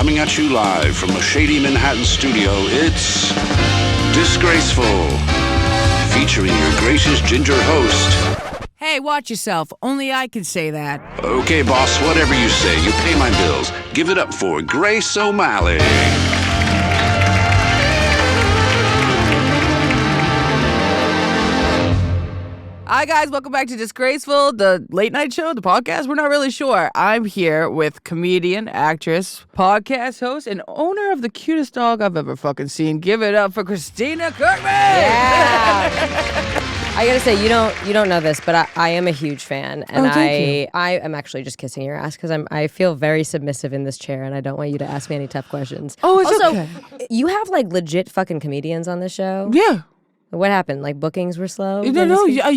Coming at you live from a shady Manhattan studio, it's Disgraceful, featuring your gracious ginger host. Hey, watch yourself. Only I can say that. Okay, boss, whatever you say. You pay my bills. Give it up for Grace O'Malley. Hi, guys. Welcome back to Disgraceful, the late night show, the podcast. We're not really sure. I'm here with comedian, actress, podcast host, and owner of the cutest dog I've ever fucking seen. Give it up for Christina Kirkman. Yeah. I gotta say, you don't know this, but I am a huge fan, and I am actually just kissing your ass because I feel very submissive in this chair, and I don't want you to ask me any tough questions. Oh, it's also, okay. You have like legit fucking comedians on this show. Yeah. What happened? Like bookings were slow? No, you're a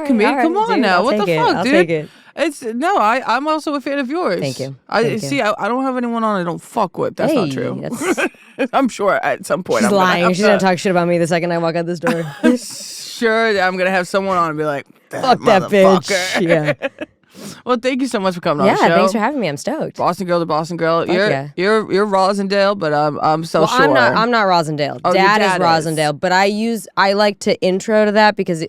comedian. Right, Come on dude, now. I'll What the take it. fuck, I'll dude? take it. I'm also a fan of yours. Thank you. I don't have anyone on I don't fuck with. That's not true. I'm sure at some point She's I'm lying. She's gonna talk shit about me the second I walk out this door. Sure, I'm gonna have someone on and be like, Fuck that bitch. Yeah. Well, thank you so much for coming on the show. Yeah, thanks for having me. I'm stoked. Boston girl to Boston girl. Fuck You're Rosendale, but I'm so sure. I'm not Rosendale. Oh, Dad your is dad Rosendale, but I like to intro to that because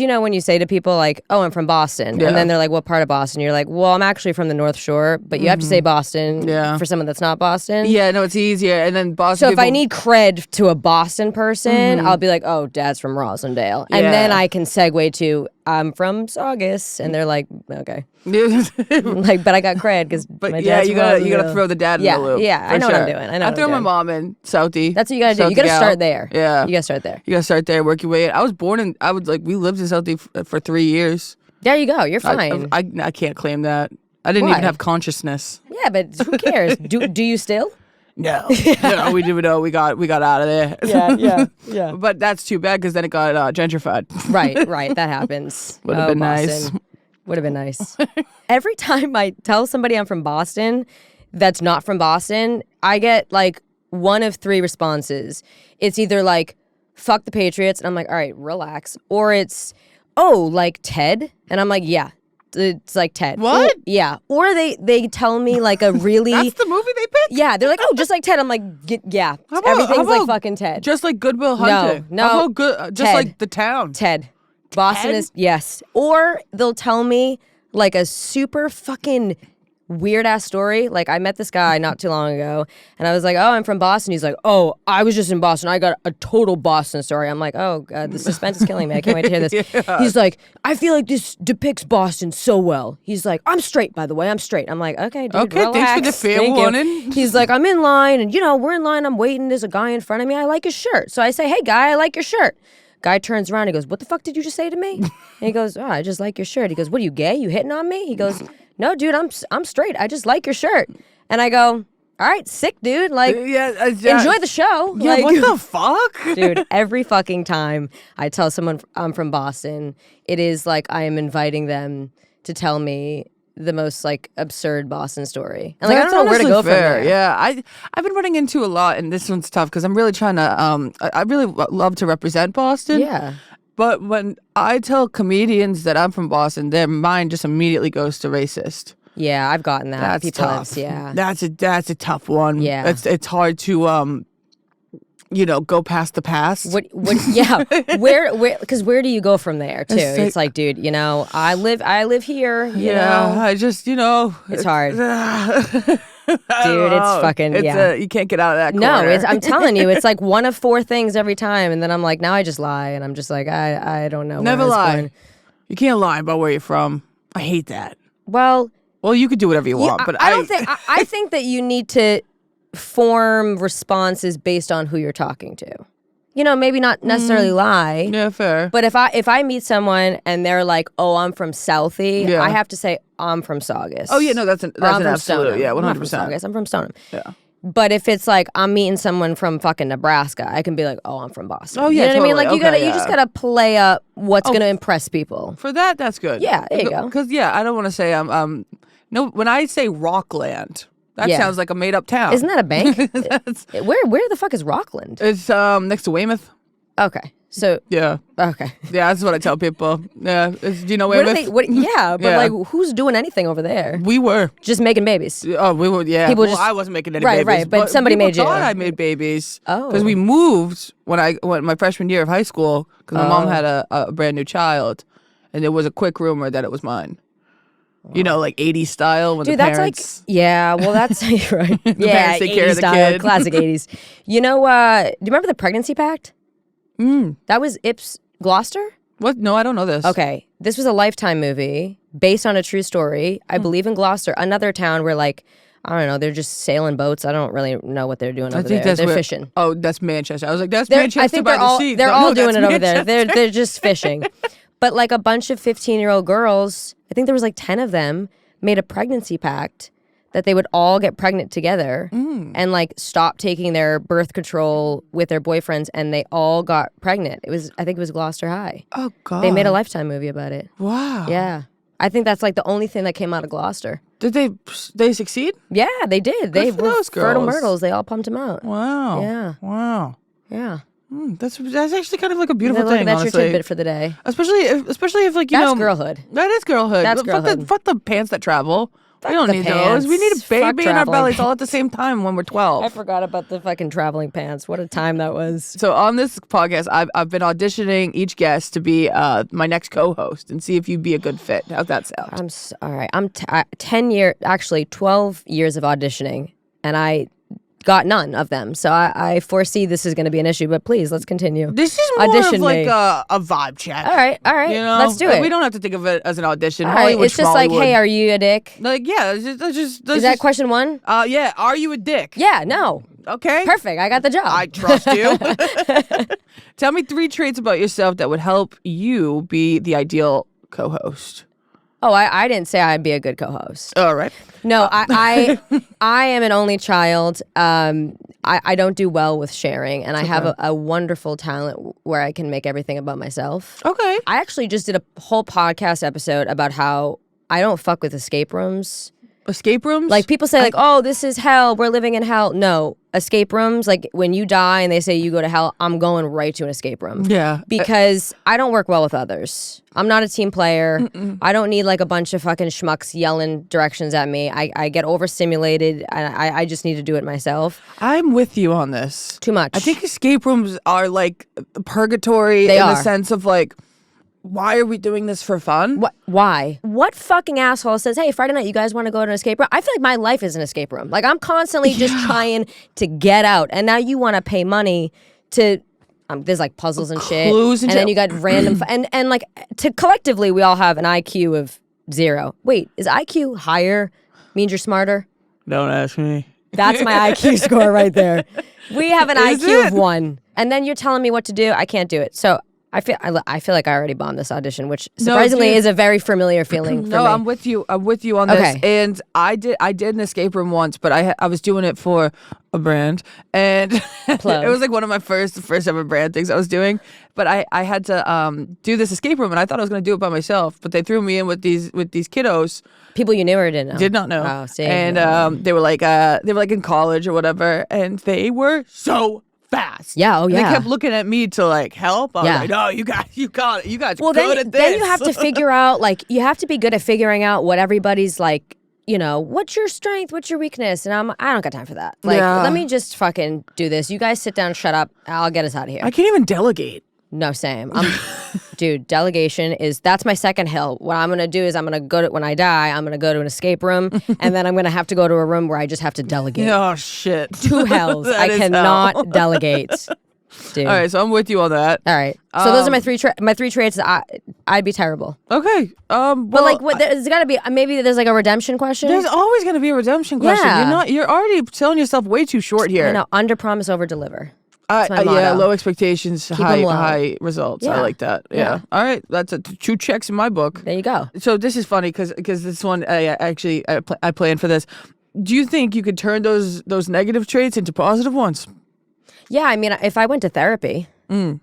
you know when you say to people like, "Oh, I'm from Boston," Yeah. and then they're like, "What part of Boston?" You're like, "Well, I'm actually from the North Shore," but you have to say Boston Yeah. for someone that's not Boston. Yeah, no, it's easier. And then Boston. So if I need cred to a Boston person, I'll be like, "Oh, Dad's from Rosendale," and then I can segue to I'm from Saugus, and they're like, "Okay." Like, but I got cred because my dad's you gotta throw the dad in the loop. Yeah, I know what I'm doing. I throw my mom in Southie. That's what you gotta do. You gotta start there. Yeah, you gotta start there. You gotta start there, work your way in. We lived in Southie for 3 years. There you go. You're fine. I can't claim that. I didn't even have consciousness. Yeah, but who cares? Do you still? No, no, we didn't know. We got out of there. Yeah. But that's too bad because then it got gentrified. Right. That happens. Would have been nice. Would have been nice. Every time I tell somebody I'm from Boston that's not from Boston, I get like one of three responses. It's either like, fuck the Patriots, and I'm like, all right, relax. Or it's, oh, like Ted? And I'm like, yeah, it's like Ted. What? Yeah. Or they tell me like a really... That's the movie they picked? Yeah, they're like, oh, just like Ted. I'm like, yeah, everything's like fucking Ted. Just like Good Will Hunting. No. How about just Ted. like The Town. Ted. Boston is, yes. Or they'll tell me like a super fucking weird ass story. Like I met this guy not too long ago and I was like, oh, I'm from Boston. He's like, oh, I was just in Boston. I got a total Boston story. I'm like, oh God, the suspense is killing me. I can't wait to hear this. Yeah. He's like, I feel like this depicts Boston so well. He's like, I'm straight, by the way. I'm straight. I'm like, okay, dude, okay, relax. thanks for the fair warning. He's like, I'm in line and we're in line. I'm waiting. There's a guy in front of me. I like his shirt. So I say, hey guy, I like your shirt. Guy turns around, he goes, what the fuck did you just say to me? And he goes, oh, I just like your shirt. He goes, what are you, gay? You hitting on me? He goes, no, dude, I'm straight. I just like your shirt. And I go, all right, sick, dude. Like, enjoy the show. Yeah, like, what the fuck? Dude, every fucking time I tell someone I'm from Boston, it is like I am inviting them to tell me the most like absurd Boston story. And like That's I don't know where to go from there. Yeah, I've been running into a lot, and this one's tough because I'm really trying to. I really love to represent Boston. Yeah. But when I tell comedians that I'm from Boston, their mind just immediately goes to racist. Yeah, I've gotten that. That's People tough. Yeah. That's a tough one. Yeah. It's hard to go past the past. What yeah. Where because where do you go from there too? It's like, dude, I live here, you know. I just, it's hard. Dude, it's fucking you can't get out of that corner. No, I'm telling you, it's like one of four things every time, and then I'm like, now I just lie, and I'm just like, I don't know. Never where I was lie. born. You can't lie about where you're from. I hate that. Well, you could do whatever you want, but I think that you need to form responses based on who you're talking to. Maybe not necessarily lie. Yeah, fair. But if I meet someone and they're like, "Oh, I'm from Southie," I have to say I'm from Saugus. Oh yeah, no, that's an absolute. Stoneham. Yeah, 100%. I'm not from Saugus. I'm from Stoneham. Yeah. But if it's like I'm meeting someone from fucking Nebraska, I can be like, "Oh, I'm from Boston." Oh yeah, you know totally. what I mean? Like you just gotta play up what's gonna impress people. For that, that's good. Yeah, there you go. Because I don't want to say no. When I say Rockland, that sounds like a made up town. Isn't that a bank? Where the fuck is Rockland? It's next to Weymouth. Okay. So Yeah. okay. Yeah, that's what I tell people. Yeah. Do you know What where are they? What? Yeah, but Yeah. like, who's doing anything over there? we were? Just making babies. Oh, we were. Yeah. People well, just- I wasn't making any Right, babies. right, but somebody people made you. thought I made babies. Oh. Because we moved when I went my freshman year of high school. Because my mom had a brand new child, and there was a quick rumor that it was mine. You know, like 80s style when Dude, the that's parents. like, yeah, well, that's right. Yeah, parents take care of 80s the style, kid. classic 80s. You know, do you remember the pregnancy pact? That was Gloucester? What? No, I don't know this. Okay, this was a Lifetime movie based on a true story. I believe in Gloucester, another town where like, I don't know, they're just sailing boats. I don't really know what they're doing over there. They're where, fishing. Oh, that's Manchester. I was like, that's They're- Manchester I think by they're the all sea. they're No, all no, doing that's it over there. Manchester. They're just fishing. But like a bunch of 15-year-old girls, I think there was like 10 of them, made a pregnancy pact that they would all get pregnant together and like stop taking their birth control with their boyfriends, and they all got pregnant. I think it was Gloucester High. Oh God. They made a Lifetime movie about it. Wow. Yeah. I think that's like the only thing that came out of Gloucester. Did they succeed? Yeah, they did. They for were those fertile girls. myrtles. They all pumped them out. Wow. Yeah. Wow. Yeah. That's actually kind of like a beautiful Look, thing. that's honestly. your tidbit for the day. Especially if like you That's know girlhood. That is girlhood. That's Fuck girlhood. Fuck the pants that travel. We don't the need those. We need a pants. Fuck baby in our traveling bellies all at the same time when we're 12. I forgot about the fucking traveling pants. What a time that was. So on this podcast, I've been auditioning each guest to be my next co-host and see if you'd be a good fit. How's that sound? All right. I'm 12 years of auditioning, and I got none of them. So I foresee this is going to be an issue, but please, let's continue. This is more Audition of like me. a vibe check. All right. You know, Let's do it. We don't have to think of it as an audition. All right. Hollywood It's just like, schmollywood. hey, are you a dick? Like, yeah, let's just Is that question one? yeah, are you a dick? Yeah, no. Okay. Perfect. I got the job. I trust you. Tell me 3 traits about yourself that would help you be the ideal co-host. Oh, I didn't say I'd be a good co-host. All right. No, I am an only child. I don't do well with sharing, and I have a wonderful talent where I can make everything about myself. Okay. I actually just did a whole podcast episode about how I don't fuck with escape rooms. Escape rooms? Like people say, like, oh, this is hell. We're living in hell. No, escape rooms. Like when you die and they say you go to hell, I'm going right to an escape room. Yeah. Because I don't work well with others. I'm not a team player. I don't need like a bunch of fucking schmucks yelling directions at me. I get overstimulated. I just need to do it myself. I'm with you on this. Too much. I think escape rooms are like purgatory They in are. the sense of like, why are we doing this for fun? What? Why? What fucking asshole says, hey, Friday night, you guys want to go to an escape room? I feel like my life is an escape room. Like I'm constantly just trying to get out. And now you want to pay money to, there's like puzzles and shit. Clues and and then shit. you got random, and like collectively we all have an IQ of 0. Wait, is IQ higher means you're smarter? Don't ask me. That's my IQ score right there. We have an Is IQ it? of 1. And then you're telling me what to do. I can't do it. So I feel like I already bombed this audition, which surprisingly dude. is a very familiar feeling for No, me. I'm with you. I'm with you on this. Okay. And I did an escape room once, but I was doing it for a brand, and it was like one of my first ever brand things I was doing. But I had to do this escape room, and I thought I was going to do it by myself. But they threw me in with these kiddos. People you knew or didn't know? Did not know. Oh, see. And they were like in college or whatever, and they were so fast. Yeah, oh, And yeah. they kept looking at me to like help. I was Yeah. like, no, you got it. You guys Well, good at this. then you have to figure out, like, you have to be good at figuring out what everybody's like, you know, what's your strength, what's your weakness? And I don't got time for that. Like, Yeah. let me just fucking do this. You guys sit down, shut up. I'll get us out of here. I can't even delegate. No, same. Dude, delegation that's my second hill. What I'm going to do is when I die, I'm going to go to an escape room, and then I'm going to have to go to a room where I just have to delegate. Oh shit. 2 hells. That I is cannot hell. delegate. Dude. All right, so I'm with you on that. All right. So those are my 3 traits that I'd be terrible. Okay. But like, what? There's got to be maybe there's like a redemption question. There's always going to be a redemption question. Yeah. You're already selling yourself way too short here. You know, under promise, over deliver. That's my yeah, motto. low expectations, 'em high low. high results. I Yeah. like that. Yeah. Yeah. All right, that's 2 checks in my book. There you go. So this is funny because this one I planned for this. Do you think you could turn those negative traits into positive ones? Yeah, I mean, if I went to therapy, you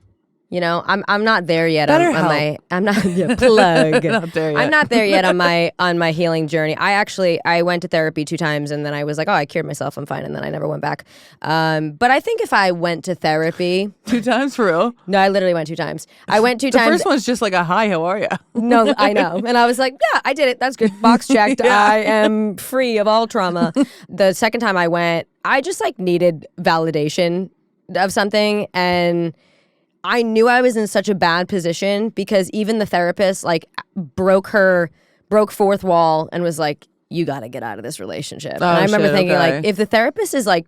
You know, I'm not there yet. BetterHelp. I'm not plug. Not there yet. I'm not there yet on my healing journey. I went to therapy 2 times and then I was like, oh, I cured myself. I'm fine. And then I never went back. But I think if I went to therapy 2 times for real? No, I literally went 2 times. I went 2 The times. first one's just like a hi, how are you? No, I know. And I was like, yeah, I did it. That's good. Box checked. Yeah. I am free of all trauma. The second time I went, I just like needed validation of something. And I knew I was in such a bad position because even the therapist like broke 4th wall and was like, you got to get out of this relationship. And I remember thinking like, if the therapist is like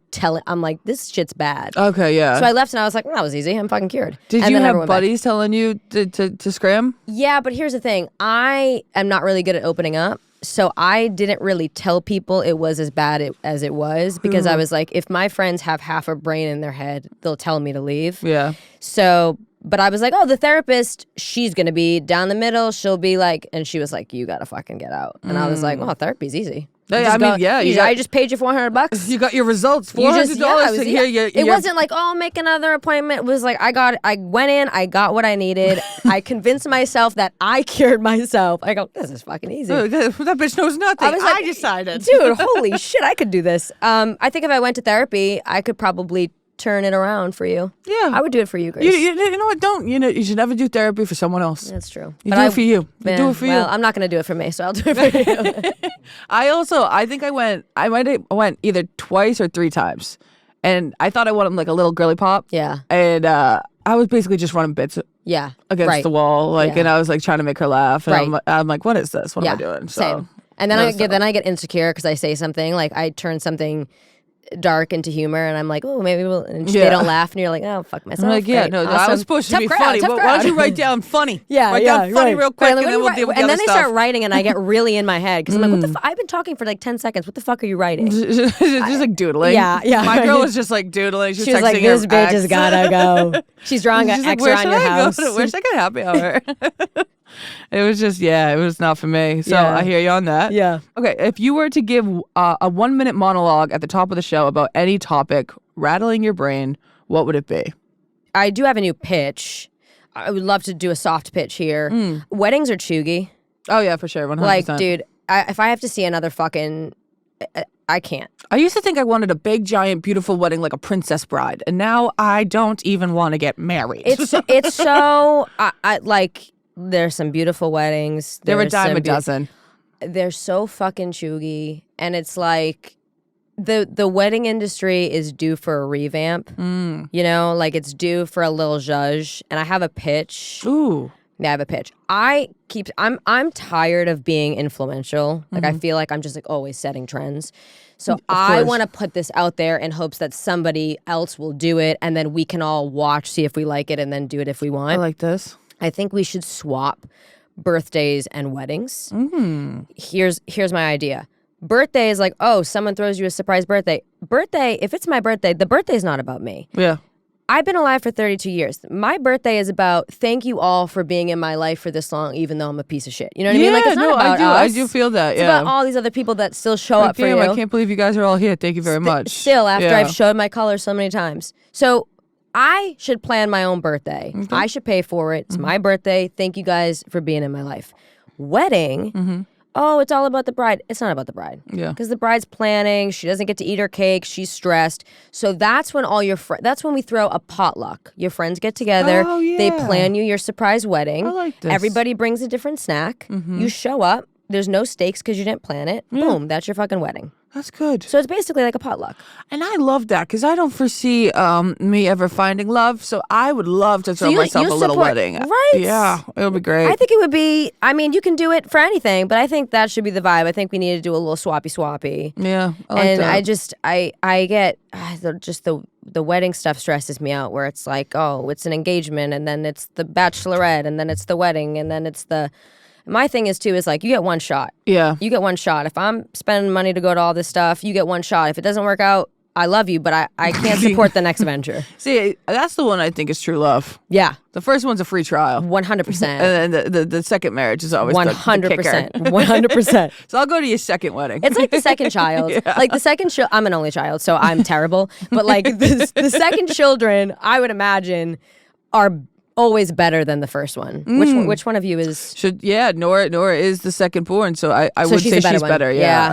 I'm like, this shit's bad. Okay, yeah. So I left and I was like, well, that was easy. I'm fucking cured. Did and you then I have never went back. buddies telling you to scram? Yeah, but here's the thing. I am not really good at opening up. So I didn't really tell people it was as bad as it was because I was like, if my friends have half a brain in their head, they'll tell me to leave. Yeah. So, but I was like, oh, the therapist, she's going to be down the middle. She'll be like, and she was like, you got to fucking get out. And I was like, oh, therapy's easy. I just paid you $400. You got your results, $400 to hear you. It wasn't like, oh, make another appointment. It was like, I went in, I got what I needed. I convinced myself that I cured myself. I go, this is fucking easy. That bitch knows nothing. was like, I decided. Dude, holy shit, I could do this. I think if I went to therapy, I could probably turn it around for you. Yeah. I would do it for you, Grace. You know what? Don't. You should never do therapy for someone else. That's true. You do it for you. You do it for you. Well, I'm not going to do it for me, so I'll do it for you. I think I might have went either twice or 3 times. And I thought I wanted like a little girly pop. Yeah. And I was basically just running bits Yeah. against the wall. And I was like trying to make her laugh. And I'm like, what is this? What am I doing? So, same. And then I get insecure because I say something like I turn something dark into humor and I'm like, oh, maybe they don't laugh and you're like, oh, fuck myself. I'm like, yeah, Great. no, Awesome. I was supposed to Tough be crowd, funny, tough but crowd. why don't you write down funny? Yeah, write down funny real quick, and then we'll deal with the and other then they stuff. start writing, and I get really in my head because I'm like, what the fuck? I've been talking for like 10 seconds. What the fuck are you writing? just like doodling. Yeah. My girl was just like doodling. She was like, texting this her bitch ex. has gotta go. She's drawing an She's X like, around your house. Where's I get happy hour? It was just, it was not for me. So Yeah. I hear you on that. Yeah. Okay, if you were to give a 1-minute monologue at the top of the show about any topic rattling your brain, what would it be? I do have a new pitch. I would love to do a soft pitch here. Weddings are chuggy. Oh, yeah, for sure. 100%. Like, dude, if I have to see another fucking, I can't. I used to think I wanted a big, giant, beautiful wedding like a princess bride. And now I don't even want to get married. It's so, I like, there's some beautiful weddings. They're a There's dime some a dozen. They're so fucking chuggy. And it's like, the wedding industry is due for a revamp. You know, like it's due for a little zhuzh. And I have a pitch. Ooh. Yeah, I have a pitch. I'm tired of being influential. Like I feel like I'm just like always setting trends. So I want to put this out there in hopes that somebody else will do it, and then we can all watch, see if we like it, and then do it if we want. I like this. I think we should swap birthdays and weddings. Here's my idea. Birthday is like, oh, someone throws you a surprise birthday. Birthday, if it's my birthday, the birthday's not about me. Yeah. I've been alive for 32 years. My birthday is about thank you all for being in my life for this long, even though I'm a piece of shit. You know what I mean? Like it's not about us. I do feel that. It's about all these other people that still show up for you. I can't believe you guys are all here. Thank you very much. Still, after I've showed my colors so many times. So I should plan my own birthday. I should pay for it. It's my birthday. Thank you guys for being in my life. Wedding. Oh, it's all about the bride. It's not about the bride. Yeah. Because the bride's planning. She doesn't get to eat her cake. She's stressed. So that's when that's when we throw a potluck. Your friends get together. Oh, yeah. They plan you your surprise wedding. I like this. Everybody brings a different snack. You show up. There's no stakes because you didn't plan it. Boom. That's your fucking wedding. That's good. So it's basically like a potluck. And I love that because I don't foresee me ever finding love. So I would love to throw myself a little wedding. Right? Yeah, it would be great. I think it would be, I mean, you can do it for anything, but I think that should be the vibe. I think we need to do a little swappy. Yeah, I like and that. I get the wedding stuff stresses me out where it's like, oh, it's an engagement and then it's the bachelorette and then it's the wedding and then it's the... My thing is, too, is like, you get one shot. Yeah. You get one shot. If I'm spending money to go to all this stuff, you get one shot. If it doesn't work out, I love you, but I can't support the next venture. See, that's the one I think is true love. Yeah. The first one's a free trial. 100%. And then the second marriage is always 100%. the kicker. 100%. So I'll go to your second wedding. It's like the second child. Like the second child, I'm an only child, so I'm terrible. But like the second children, I would imagine, are always better than the first one. Which one of you is? Nora is the second born, so I So would she's say the better she's one. better. Yeah.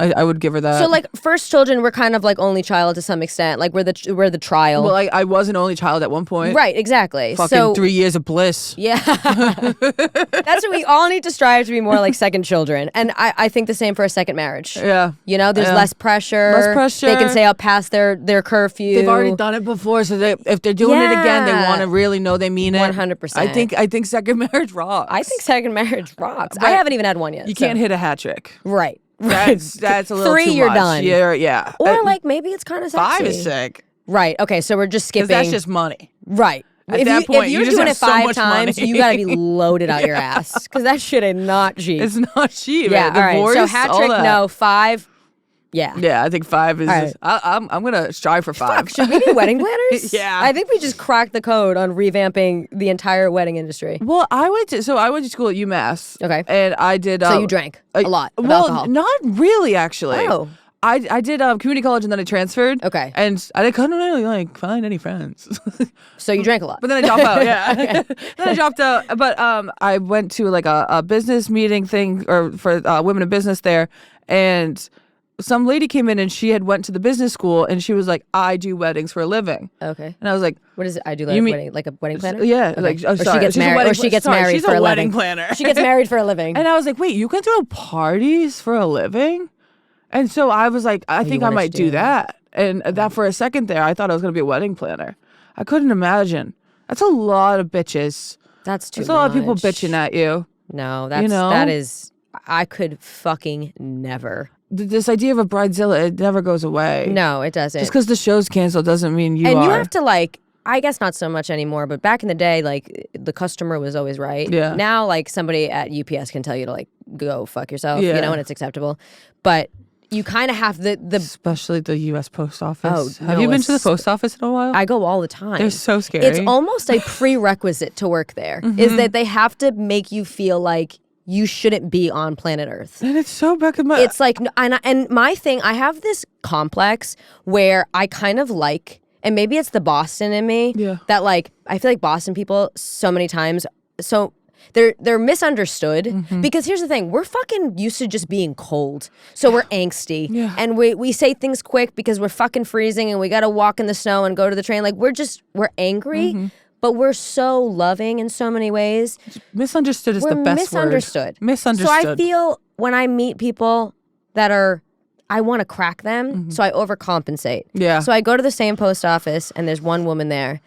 I would give her that. So like first children, we're kind of like only child to some extent. Like we're the trial. well, I was an only child at one point. Right, exactly. Fucking so 3 years of bliss. yeah, that's what we all need to strive to be more like second children, and I think the same for a second marriage. Yeah. There's Yeah. less pressure. Less pressure. They can stay up past their curfew. They've already done it before, so if they're doing it again, they Yeah. want to really know they mean it. 100%. I think second marriage rocks. I think second marriage rocks. But I haven't even had one yet. You so- can't hit a hat trick. Right. That's a little 3, too you're much. done. Yeah. Or like maybe it's kind of sexy. 5 is sick. Right. Okay. So we're just Because skipping. that's just money. right. At if that point, if you're you just doing have it so 5 much times, money. you gotta be loaded out your ass because that shit is not cheap. It's not cheap. yeah. Man. All right. So Divorce, hat all trick, that. no. 5. Yeah. Yeah, I think 5 is. All Just, I'm gonna strive for 5. Fuck, should we be wedding planners? Yeah. I think we just cracked the code on revamping the entire wedding industry. Well, I went to school at UMass. Okay. And I did. So you drank a lot of well, alcohol. not really, actually. Oh. I did community college and then I transferred. Okay. And I couldn't really like find any friends. So you drank a lot. But then I dropped out. Yeah. Then I dropped out. But I went to like a business meeting thing or for women in business there, and some lady came in and she had went to the business school and she was like, I do weddings for a living. Okay. And I was like, What is it? I do You mean- wedding, like a wedding planner? yeah, Okay. like or sorry, she gets she's a married. wedding Or she gets sorry, married she's for a a wedding living. planner. She gets married for a living. And I was like, wait, you can throw parties for a living? And so I was like, I think I wanted might to do that. And that for a second there, I thought I was going to be a wedding planner. I couldn't imagine. That's a lot of bitches. That's too There's a lot of people much. bitching at you. No, that's know? that is. I could fucking never. This idea of a bridezilla, it never goes away. No, it doesn't. Just because the show's canceled doesn't mean you and are. you have to like. I guess not so much anymore, but back in the day, like the customer was always right. Yeah. Now, like somebody at UPS can tell you to like go fuck yourself, Yeah. and it's acceptable. But you kind of have the. Especially the U.S. Post Office. Oh, Have no, you been to the it's- post office in a while? I go all the time. They're so scary. It's almost a prerequisite to work there. Mm-hmm. Is that they have to make you feel like you shouldn't be on planet Earth. and it's so back in my... It's like, and my thing, I have this complex where I kind of like, and maybe it's the Boston in me, Yeah. that like, I feel like Boston people so many times, so they're misunderstood Mm-hmm. because here's the thing, we're fucking used to just being cold. So we're angsty Yeah. and we say things quick because we're fucking freezing and we got to walk in the snow and go to the train. Like we're angry. Mm-hmm. But we're so loving in so many ways. Misunderstood is We're the best misunderstood. word. Misunderstood. So I feel when I meet people that are, I want to crack them, so I overcompensate. Yeah. So I go to the same post office, and there's one woman there,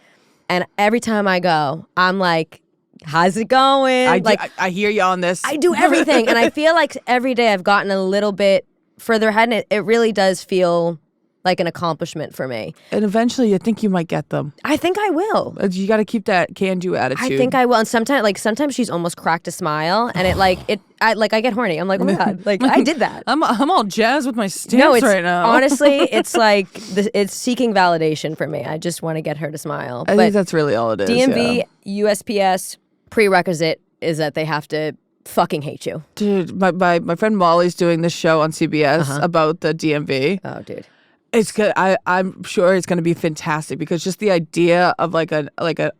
and every time I go, I'm like, "How's it going?" I hear you on this. I do everything, and I feel like every day I've gotten a little bit further ahead, and it really does feel like an accomplishment for me. And eventually you think you might get them. I think I will. You got to keep that can-do attitude. I think I will. And sometimes she's almost cracked a smile, and I get horny. I'm like, oh my god, like I did that. I'm all jazzed with my stance No, it's right now. honestly, it's like it's seeking validation for me. I just want to get her to smile. I But think that's really all it is. DMV, yeah. USPS prerequisite is that they have to fucking hate you. Dude, my friend Molly's doing this show on CBS about the DMV. Oh, dude. It's good. I'm sure it's going to be fantastic because just the idea of like a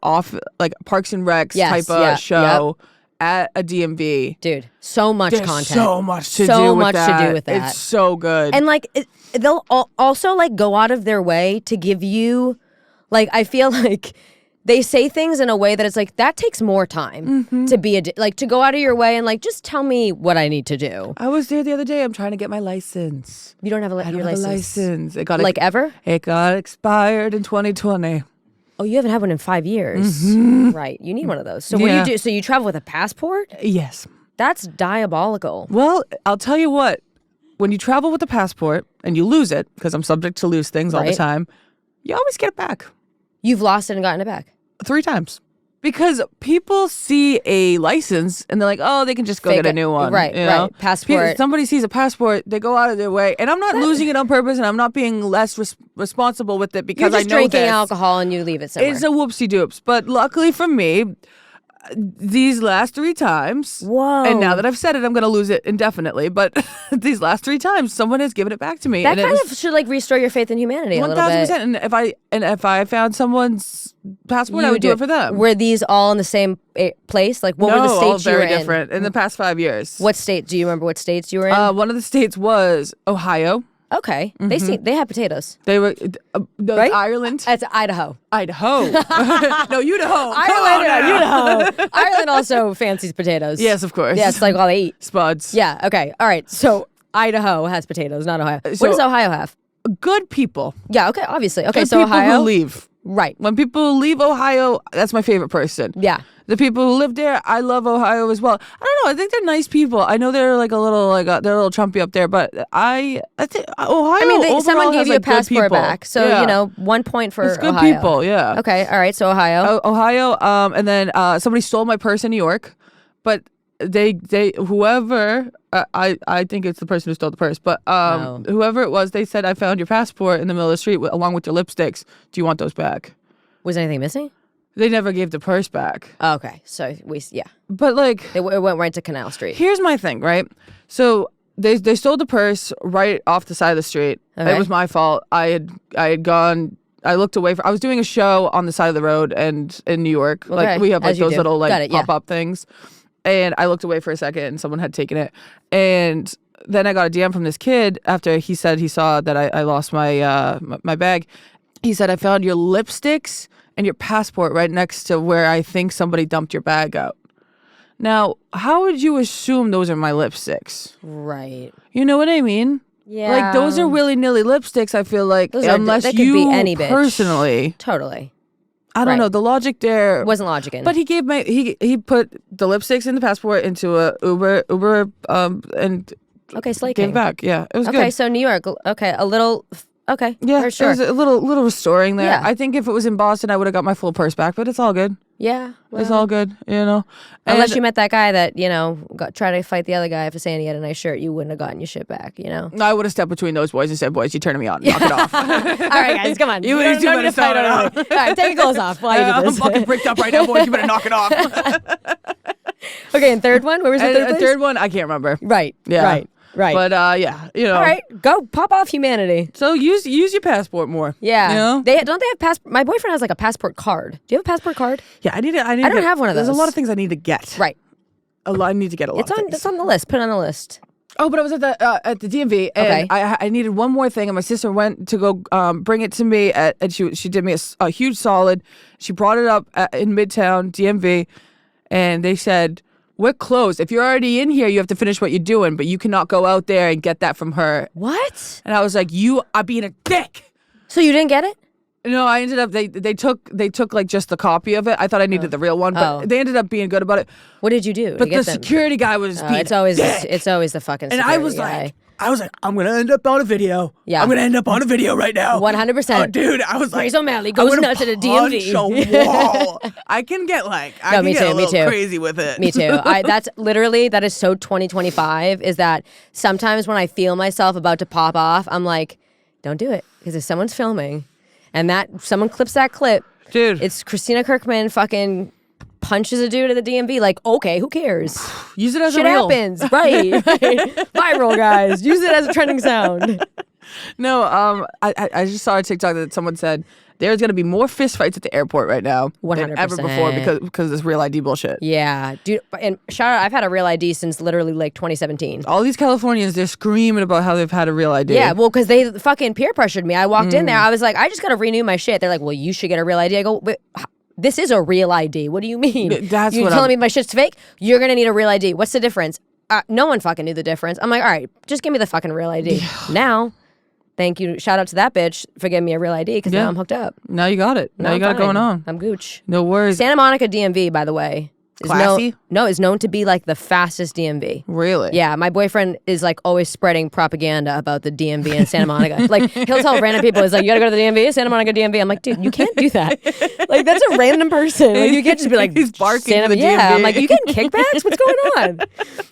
Parks and Recs Yes, type of yeah, show at a DMV. Dude, so much There's content. so much to So do with much that. to do with that. It's so good. And like they'll also like go out of their way to give you, like, I feel like they say things in a way that it's like that takes more time to be to go out of your way and like just tell me what I need to do. I was there the other day. I'm trying to get my license. You don't have I don't your have a license. license. It got Like ever? It got expired in 2020. Oh, you haven't had one in 5 years. Right. You need one of those. So what do Yeah. you do? So you travel with a passport? Yes. That's diabolical. Well, I'll tell you what. When you travel with a passport and you lose it, because I'm subject to lose things all the Right. time, you always get it back. You've lost it and gotten it back. 3 times. Because people see a license and they're like, oh, they can just go Fake get a it. new one. Right, you right. know? Passport. Somebody sees a passport, they go out of their way. And I'm not losing it on purpose and I'm not being less responsible with it because You're just I know drinking this. alcohol and you leave it somewhere. It's a whoopsie doops. But luckily for me, these last 3 times. Whoa. And now that I've said it, I'm going to lose it indefinitely. But these last 3 times, someone has given it back to me. That and kind of should like restore your faith in humanity a little bit. 1,000%. And if I found someone's passport, I would do it for them. Were these all in the same place? Like, what were the states all very you were different in the past 5 years. What state? Do you remember what states you were in? One of the states was Ohio. Okay. They have potatoes. They were no, Right? Ireland. It's Idaho. Idaho. No, Idaho. Ireland. Ireland also fancies potatoes. Yes, of course. Yeah, it's like all they eat. Spuds. Yeah. Okay. All right. So Idaho has potatoes, not Ohio. So- What does Ohio have? Good people. Yeah. Okay. Obviously. Okay. Good So people Ohio. who leave. Right. When people leave Ohio, that's my favorite person. Yeah. The people who live there, I love Ohio as well. I don't know. I think they're nice people. I know they're like a little they're a little Trumpy up there, but I think Ohio. I mean, overall someone gave has, you like, a good passport people. back, so Yeah. 1 point for It's good Ohio. people. Yeah. Okay. All right. So Ohio. Ohio. And then somebody stole my purse in New York, but they whoever I think it's the person who stole the purse, but No. whoever it was, they said I found your passport in the middle of the street along with your lipsticks. Do you want those back? Was anything missing? They never gave the purse back. Okay. So yeah, But like, it went right to Canal Street. here's my thing, right? So they stole the purse right off the side of the street. Okay. It was my fault. I had gone. I looked away. I was doing a show on the side of the road and in New York. Okay. Like we have like As you those do. little Got like it, yeah. pop up things. And I looked away for a second and someone had taken it. And then I got a DM from this kid after he said he saw that I lost my bag. He said, I found your lipsticks and your passport right next to where I think somebody dumped your bag out. Now, how would you assume those are my lipsticks? Right. You know what I mean? Yeah. Like, those are willy-nilly lipsticks, I feel like, Those are- unless that could you be any bitch. personally. Totally. I don't Right. know. The logic there Wasn't logic in. But he gave he put the lipsticks in the passport into a Uber and okay, Slay gave King. it back. Yeah, it was Okay, good. so New York. Okay, a little. Okay, Yeah, for sure. it was a little restoring there. Yeah. I think if it was in Boston, I would have got my full purse back, but it's all good. Yeah, It's well, all good, you know. unless And you met that guy that tried to fight the other guy for saying he had a nice shirt, you wouldn't have gotten your shit back. I would have stepped between those boys and said, "Boys, you're turning me on. Knock it off." All right, guys, come on. You don't two need better to fight start it over out. it. All right, take your clothes off while you do I'm this. fucking bricked up right now, boys. You better knock it off. Okay, and third one. Where was the And third a place? third one, I can't remember. Right. Yeah. Right. But yeah, you know. all right, go pop off humanity. So use your passport more. Yeah. You know? They have passport. My boyfriend has like a passport card. Do you have a passport card? Yeah, I need to. I don't have one of There's a those. lot of things I need to get. Right. I need to get a lot. It's on the list. Put it on the list. Oh, but I was at the DMV and Okay. I needed one more thing, and my sister went to go bring it to me, and she did me a huge solid. She brought it up in Midtown DMV, and they said, "We're closed. If you're already in here, you have to finish what you're doing, but you cannot go out there and get that from her." What? And I was like, "You are being a dick." So you didn't get it? No, I ended up they took like just the copy of it. I thought I needed the real one, but Oh. they ended up being good about it. What did you do? to But get the them? security guy was being It's always a dick. it's always the fucking. And I was security like, I'm gonna end up on a video. Yeah. I'm gonna end up on a video right now. 100%. Oh, dude, I was like, Grace O'Malley I'm goes gonna nuts at a punch DMV. a wall. I can get like, I No, can me get too, a me little too. crazy with it. Me too. That is so 2025. Is that sometimes when I feel myself about to pop off, I'm like, don't do it because if someone's filming, and that someone clips that clip, Dude, it's Christina Kirkman fucking punches a dude at the DMV. Like, okay, who cares? use it as Shit a reel. happens, right? Viral, guys. Use it as a trending sound. No, I just saw a TikTok that someone said there's gonna be more fist fights at the airport right now than ever before 100%. because of this real ID bullshit. Yeah, dude. And shout out, I've had a real ID since literally like 2017. All these Californians, they're screaming about how they've had a real ID. Yeah, well, because they fucking peer pressured me. I walked in there. I was like, I just got to renew my shit. They're like, well, you should get a real ID. I go, but this is a real ID. What do you mean? That's You're what telling I'm- me my shit's fake? You're going to need a real ID. What's the difference? No one fucking knew the difference. I'm like, all right, just give me the fucking real ID. Now, thank you. Shout out to that bitch for giving me a real ID because Yeah. now I'm hooked up. Now you got it. Now you I'm got it going fine. on. I'm gooch. No worries. Santa Monica DMV, by the way, is Classy? is known to be like the fastest DMV. Really? Yeah, my boyfriend is like always spreading propaganda about the DMV in Santa Monica. Like he'll tell random people, he's like, "You gotta go to the DMV, Santa Monica DMV." I'm like, dude, you can't do that. Like that's a random person. Like you can't just be like, He's barking Santa, for the yeah. DMV. I'm like, you getting kickbacks? What's going on?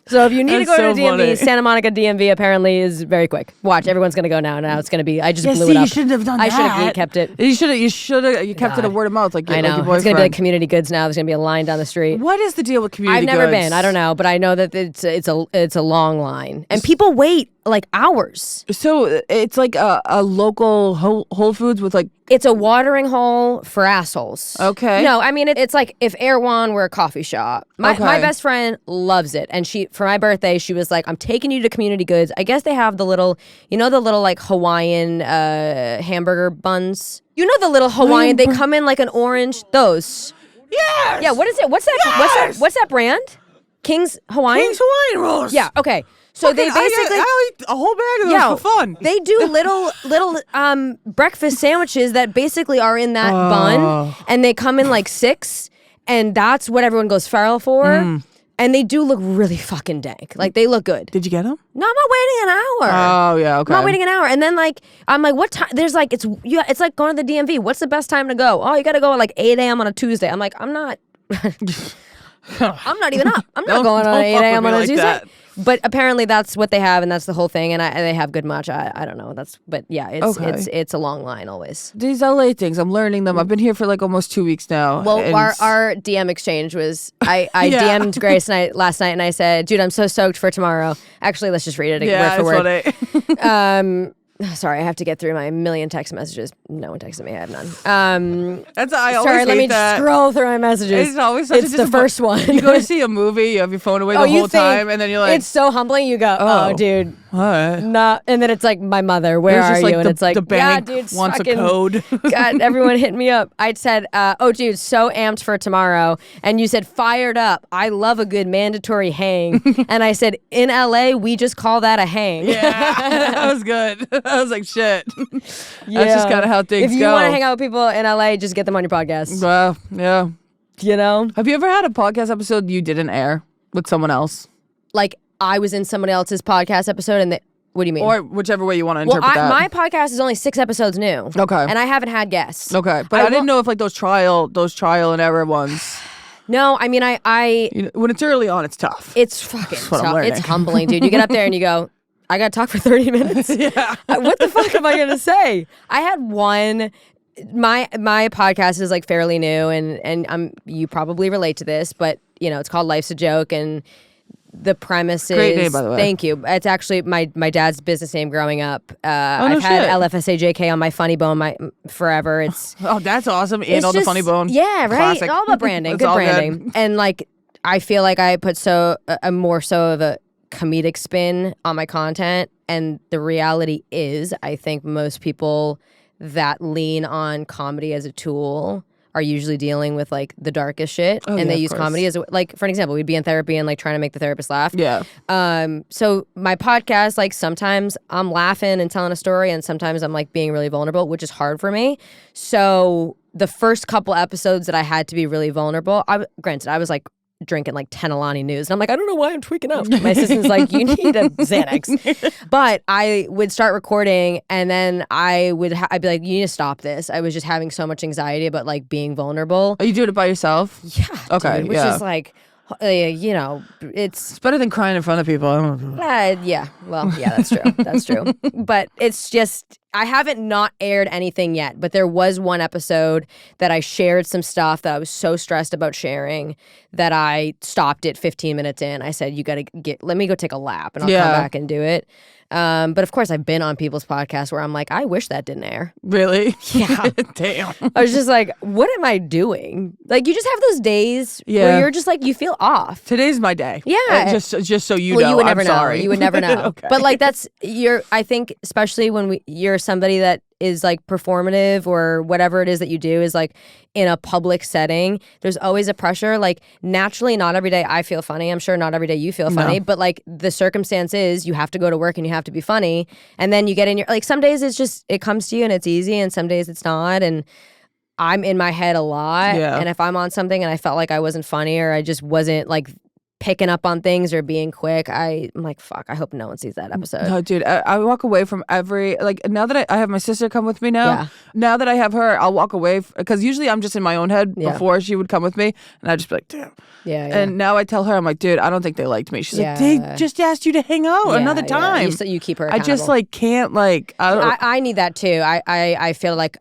So if you need That's to go to so the DMV, funny. Santa Monica DMV apparently is very quick. Watch, everyone's gonna go now. Now it's gonna be. I just Yeah, blew see, it up. you shouldn't have done I should that. have kept it. You kept it a word of mouth like, I like know. your It's gonna be like boyfriend. community goods now. There's gonna be a line down the street. What What is the deal with community I've never goods? been. I don't know, but I know that it's a long line, and people wait like hours. So it's like a local Whole Foods with like. It's a watering hole for assholes. Okay. No, I mean it's like if Erewhon were a coffee shop. My best friend loves it, and she for my birthday she was like, "I'm taking you to Community Goods." I guess they have the little like Hawaiian hamburger buns. You know the little Hawaiian. They come in like an orange. Those. Yes. Yeah. What is it? What's that? Yes! What's that brand? King's Hawaiian. King's Hawaiian rolls. Yeah. Okay. So they basically. I'll eat a whole bag of those for fun. They do little breakfast sandwiches that basically are in that bun, and they come in like 6, and that's what everyone goes feral for. And they do look really fucking dank. Like they look good. Did you get them? No, I'm not waiting an hour. Oh yeah, okay. I'm not waiting an hour, and then like I'm like, what time? There's like it's like going to the DMV. What's the best time to go? Oh, you got to go at like 8 a.m. on a Tuesday. I'm like, I'm not. I'm not even up. I'm not going on 8 a.m. on a Tuesday. That. But apparently that's what they have, and that's the whole thing. And they have good matcha. I don't know. But yeah, it's a long line always. These LA things, I'm learning them. I've been here for like almost 2 weeks now. Well, our DM exchange was I DM'd Grace last night, and I said, "Dude, I'm so stoked for tomorrow." Actually, let's just read it word for word. Sorry, I have to get through my million text messages. No one texted me. I have none. That's I always sorry. hate let me that. scroll through my messages. It's always such it's the first one. You go to see a movie, you have your phone away the whole time, and then you're like, it's so humbling. You go, oh dude. What? Not, and then it's like, my mother, where are you? And it's like, the bank dude, wants fucking, a code. God, everyone hit me up. I said, oh, dude, so amped for tomorrow. And you said, fired up. I love a good mandatory hang. And I said, in LA, we just call that a hang. Yeah, that was good. I was like, shit. Yeah. That's just kind of how things go. If you want to hang out with people in LA, just get them on your podcast. Well, yeah. You know? Have you ever had a podcast episode you didn't air with someone else? Like, I was in somebody else's podcast episode and what do you mean? Or whichever way you want to interpret that. My podcast is only 6 episodes new. Okay. And I haven't had guests. Okay. But I didn't know if like those trial and error ones. No, I mean, when it's early on, it's tough. It's fucking tough. It's humbling, dude. You get up there and you go, I got to talk for 30 minutes. Yeah. What the fuck am I going to say? I had one... My podcast is like fairly new and you probably relate to this, but you know, it's called Life's a Joke, and the premise is... Great name, by the way. Thank you. It's actually my dad's business name growing up. I've had LFSAJK on my funny bone forever. It's that's awesome. And on the funny bone. Yeah, right. Classic. All about branding. Good branding. Good. And like, I feel like I put a more so of a comedic spin on my content, and the reality is, I think most people that lean on comedy as a tool are usually dealing with like the darkest shit, and they use comedy as like, for an example, we'd be in therapy and like trying to make the therapist laugh. Yeah. So my podcast, like sometimes I'm laughing and telling a story, and sometimes I'm like being really vulnerable, which is hard for me. So the first couple episodes that I had to be really vulnerable, I was like drinking like 10 Alani News, and I'm like, I don't know why I'm tweaking out. My assistant's like, you need a Xanax. But I would start recording, and then I'd be like, you need to stop this. I was just having so much anxiety about like being vulnerable. Are you doing it by yourself? Yeah. Okay. Dude, which is like, you know, it's better than crying in front of people. Yeah. Well, yeah, that's true. That's true. But it's just, I haven't not aired anything yet, but there was one episode that I shared some stuff that I was so stressed about sharing that I stopped it 15 minutes in. I said, let me go take a lap, and I'll come back and do it. But of course, I've been on people's podcasts where I'm like, I wish that didn't air. Really? Yeah. Damn. I was just like, what am I doing? Like, you just have those days where you're just like, you feel off. Today's my day. Yeah. Just so you know. You would never know. Sorry. You would never know. Okay. But like, I think, especially when you're somebody that is like performative or whatever it is that you do is like in a public setting, there's always a pressure. Like, naturally, not every day I feel funny. I'm sure not every day you feel funny, but like the circumstance is you have to go to work and you have to be funny. And then you get in your, like, some days it comes to you and it's easy, and some days it's not. And I'm in my head a lot. Yeah. And if I'm on something and I felt like I wasn't funny, or I just wasn't like picking up on things or being quick. I'm like, fuck, I hope no one sees that episode. No, dude, I walk away from every, like, now that I have my sister come with me now, now that I have her, I'll walk away, because usually I'm just in my own head before she would come with me, and I'd just be like, damn. Yeah. And now I tell her, I'm like, dude, I don't think they liked me. She's like, they just asked you to hang out another time. You keep her accountable. I just, like, can't, like, I need that too. I feel like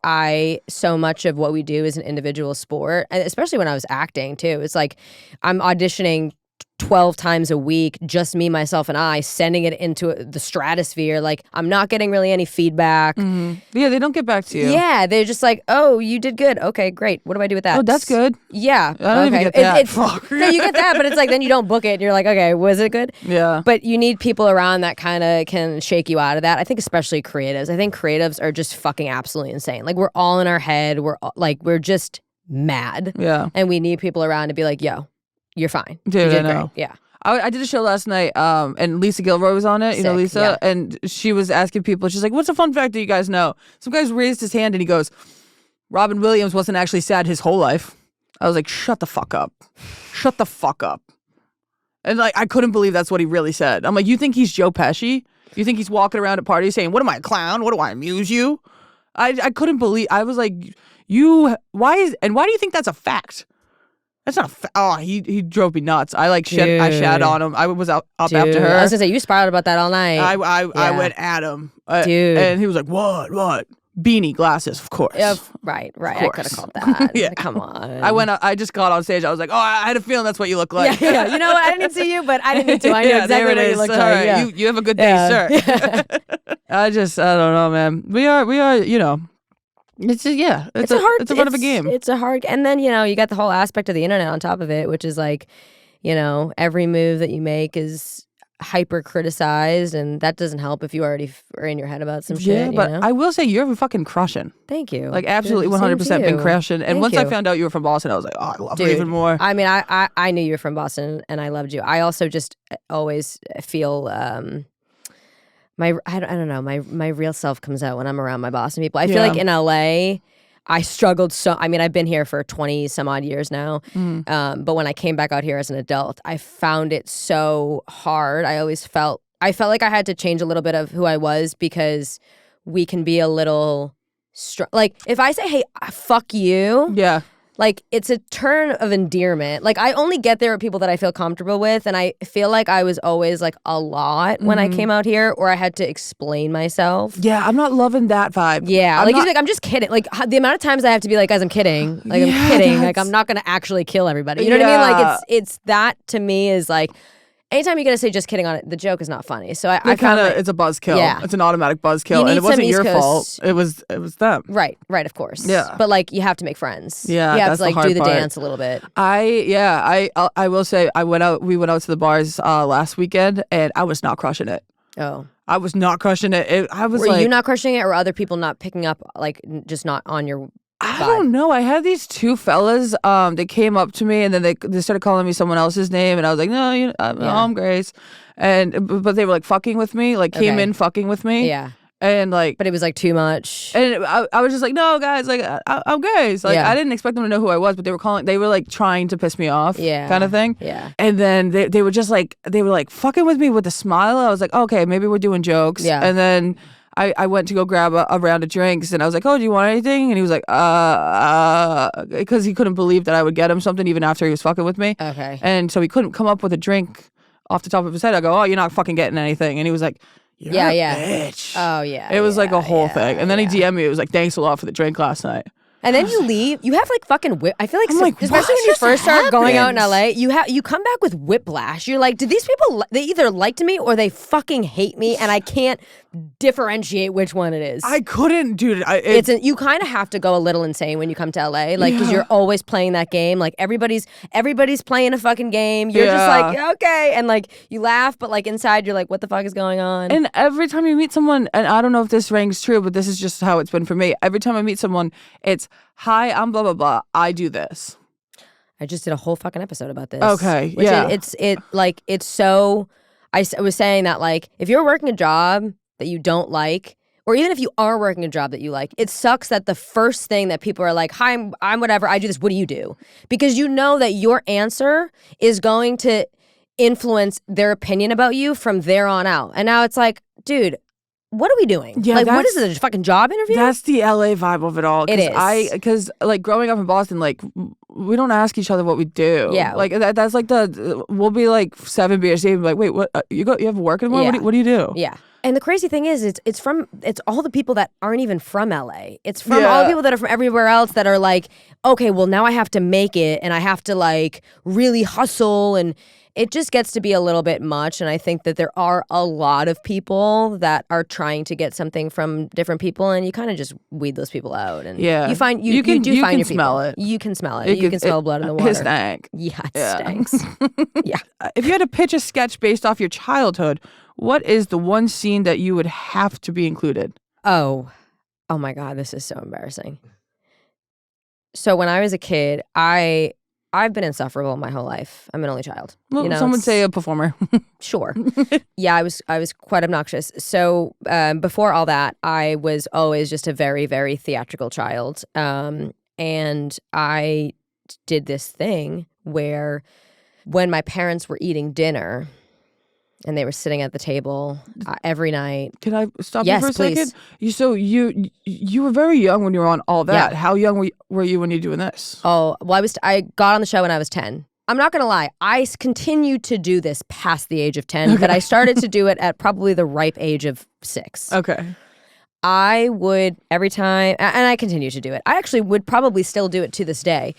so much of what we do is an individual sport, and especially when I was acting too. It's like I'm auditioning 12 times a week, just me, myself, and I, sending it into the stratosphere. Like, I'm not getting really any feedback. Yeah, they don't get back to you. Yeah, they're just like, oh, you did good. Okay, great. What do I do with that? Oh, that's good. Yeah. I don't even get that. Fuck. No, you get that, but it's like, then you don't book it, and you're like, okay, was it good? Yeah. But you need people around that kind of can shake you out of that. I think especially creatives. I think creatives are just fucking absolutely insane. Like, we're all in our head. We're just mad. Yeah. And we need people around to be like, yo, you're fine. Dude, you did I know. great. Yeah. I did a show last night, and Lisa Gilroy was on it. You know Sick, Lisa? yeah. And she was asking people, she's like, what's a fun fact that you guys know? Some guy's raised his hand and he goes, Robin Williams wasn't actually sad his whole life. I was like, shut the fuck up. Shut the fuck up. And like, I couldn't believe that's what he really said. I'm like, you think he's Joe Pesci? You think he's walking around at parties saying, what am I, a clown? What do I amuse you? I couldn't believe, I was like, why do you think that's a fact? That's not he drove me nuts. I shat on him. I was up after her. I was gonna say, you spiraled about that all night. I went at him. Dude. And he was like, what? Beanie, glasses, of course. Right. Of I course. could have called that. Yeah. Come on. I just got on stage. I was like, I had a feeling that's what you look like. Yeah. You know what? I didn't see you, but I didn't need to. I knew exactly what you looked like. Right. Yeah. You have a good day, sir. I don't know, man. We are, you know. It's a part of a game. It's a hard, and then you got the whole aspect of the internet on top of it, which is like, every move that you make is hyper criticized, and that doesn't help if you already are in your head about some shit. Yeah, but I will say you're fucking crushing. Thank you. Like absolutely 100% been crushing. And once I found out you were from Boston, I was like, I love her even more. I mean, I knew you were from Boston, and I loved you. I also just always feel. I don't know, my real self comes out when I'm around my Boston people. I feel like in LA, I struggled I've been here for 20 some odd years now. But when I came back out here as an adult, I found it so hard. I felt like I had to change a little bit of who I was, because we can be a little like, if I say, hey, fuck you. Yeah. Like, it's a turn of endearment. Like, I only get there with people that I feel comfortable with, and I feel like I was always like a lot when I came out here, or I had to explain myself. Yeah, I'm not loving that vibe. Yeah, I'm just kidding. Like, the amount of times I have to be like, guys, I'm kidding. Like, I'm kidding. Like, I'm not gonna actually kill everybody. You know what I mean? Like, it's that to me is like, anytime you're gonna say just kidding on it, the joke is not funny. So I kind of, it's a buzzkill. Yeah. It's an automatic buzzkill, and it wasn't your fault. It was them. Right, of course. Yeah. But like, you have to make friends. Yeah, you have that's to like the hard do the part. dance a little bit. I will say we went out to the bars last weekend, and I was not crushing it. Oh. I was not crushing it. Were you not crushing it, or other people not picking up, like, just not on your I don't know. I had these two fellas. They came up to me and then they started calling me someone else's name, and I was like, no, I'm Grace, but they were like fucking with me, like came in fucking with me. Yeah. And like, but it was like too much. And I was just like, no, guys, like I'm Grace. Like I didn't expect them to know who I was, but they were like trying to piss me off, kind of thing. Yeah. And then they were just like fucking with me with a smile. I was like, okay, maybe we're doing jokes. Yeah. And then I went to go grab a round of drinks, and I was like, oh, do you want anything? And he was like, because he couldn't believe that I would get him something even after he was fucking with me. Okay. And so he couldn't come up with a drink off the top of his head. I go, oh, you're not fucking getting anything. And he was like, you're a bitch. Oh, yeah. It was like a whole thing. And then he DM'd me. It was like, thanks a lot for the drink last night. And then you leave. You have like fucking I feel like, especially when you just first start going out in happens? LA, you come back with whiplash. You're like, did these people? They either liked me or they fucking hate me, and I can't differentiate which one it is. I couldn't, dude. You kind of have to go a little insane when you come to LA, like, because you're always playing that game. Like everybody's playing a fucking game. You're just like, okay, and like you laugh, but like inside you're like, what the fuck is going on? And every time you meet someone, and I don't know if this rings true, but this is just how it's been for me. Every time I meet someone, it's, hi, I'm blah blah blah. I do this. I just did a whole fucking episode about this. Okay, which it's so. I was saying that, like, if you're working a job that you don't like, or even if you are working a job that you like, it sucks that the first thing that people are like, hi, I'm whatever, I do this, what do you do? Because you know that your answer is going to influence their opinion about you from there on out. And now it's like, dude, what are we doing? Yeah, like, what is it, a fucking job interview? That's the LA vibe of it all. It is. Because like growing up in Boston, like we don't ask each other what we do. Yeah. Like that's like we'll be like 7 beers deep and be like, wait, what? You have work in the morning? Yeah. What do you do? Yeah. And the crazy thing is, it's all the people that aren't even from LA. It's from all the people that are from everywhere else that are like, okay, well now I have to make it and I have to like really hustle, and it just gets to be a little bit much. And I think that there are a lot of people that are trying to get something from different people, and you kind of just weed those people out. And you find you do find your smell people. it. You can smell it. You can smell blood in the water. It stank. Yeah, it stinks. Yeah. If you had to pitch a sketch based off your childhood, what is the one scene that you would have to be included? Oh my God, this is so embarrassing. So when I was a kid, I've been insufferable my whole life. I'm an only child. Well, some would say a performer. Sure. Yeah, I was quite obnoxious. So before all that, I was always just a very, very theatrical child. And I did this thing where when my parents were eating dinner and they were sitting at the table every night. Can I stop Yes, you for a please. second? You were very young when you were on all that. Yeah. How young were you when you were doing this? Oh, well, I got on the show when I was 10. I'm not going to lie. I continued to do this past the age of 10, but I started to do it at probably the ripe age of 6. Okay. I would every time, and I continue to do it. I actually would probably still do it to this day.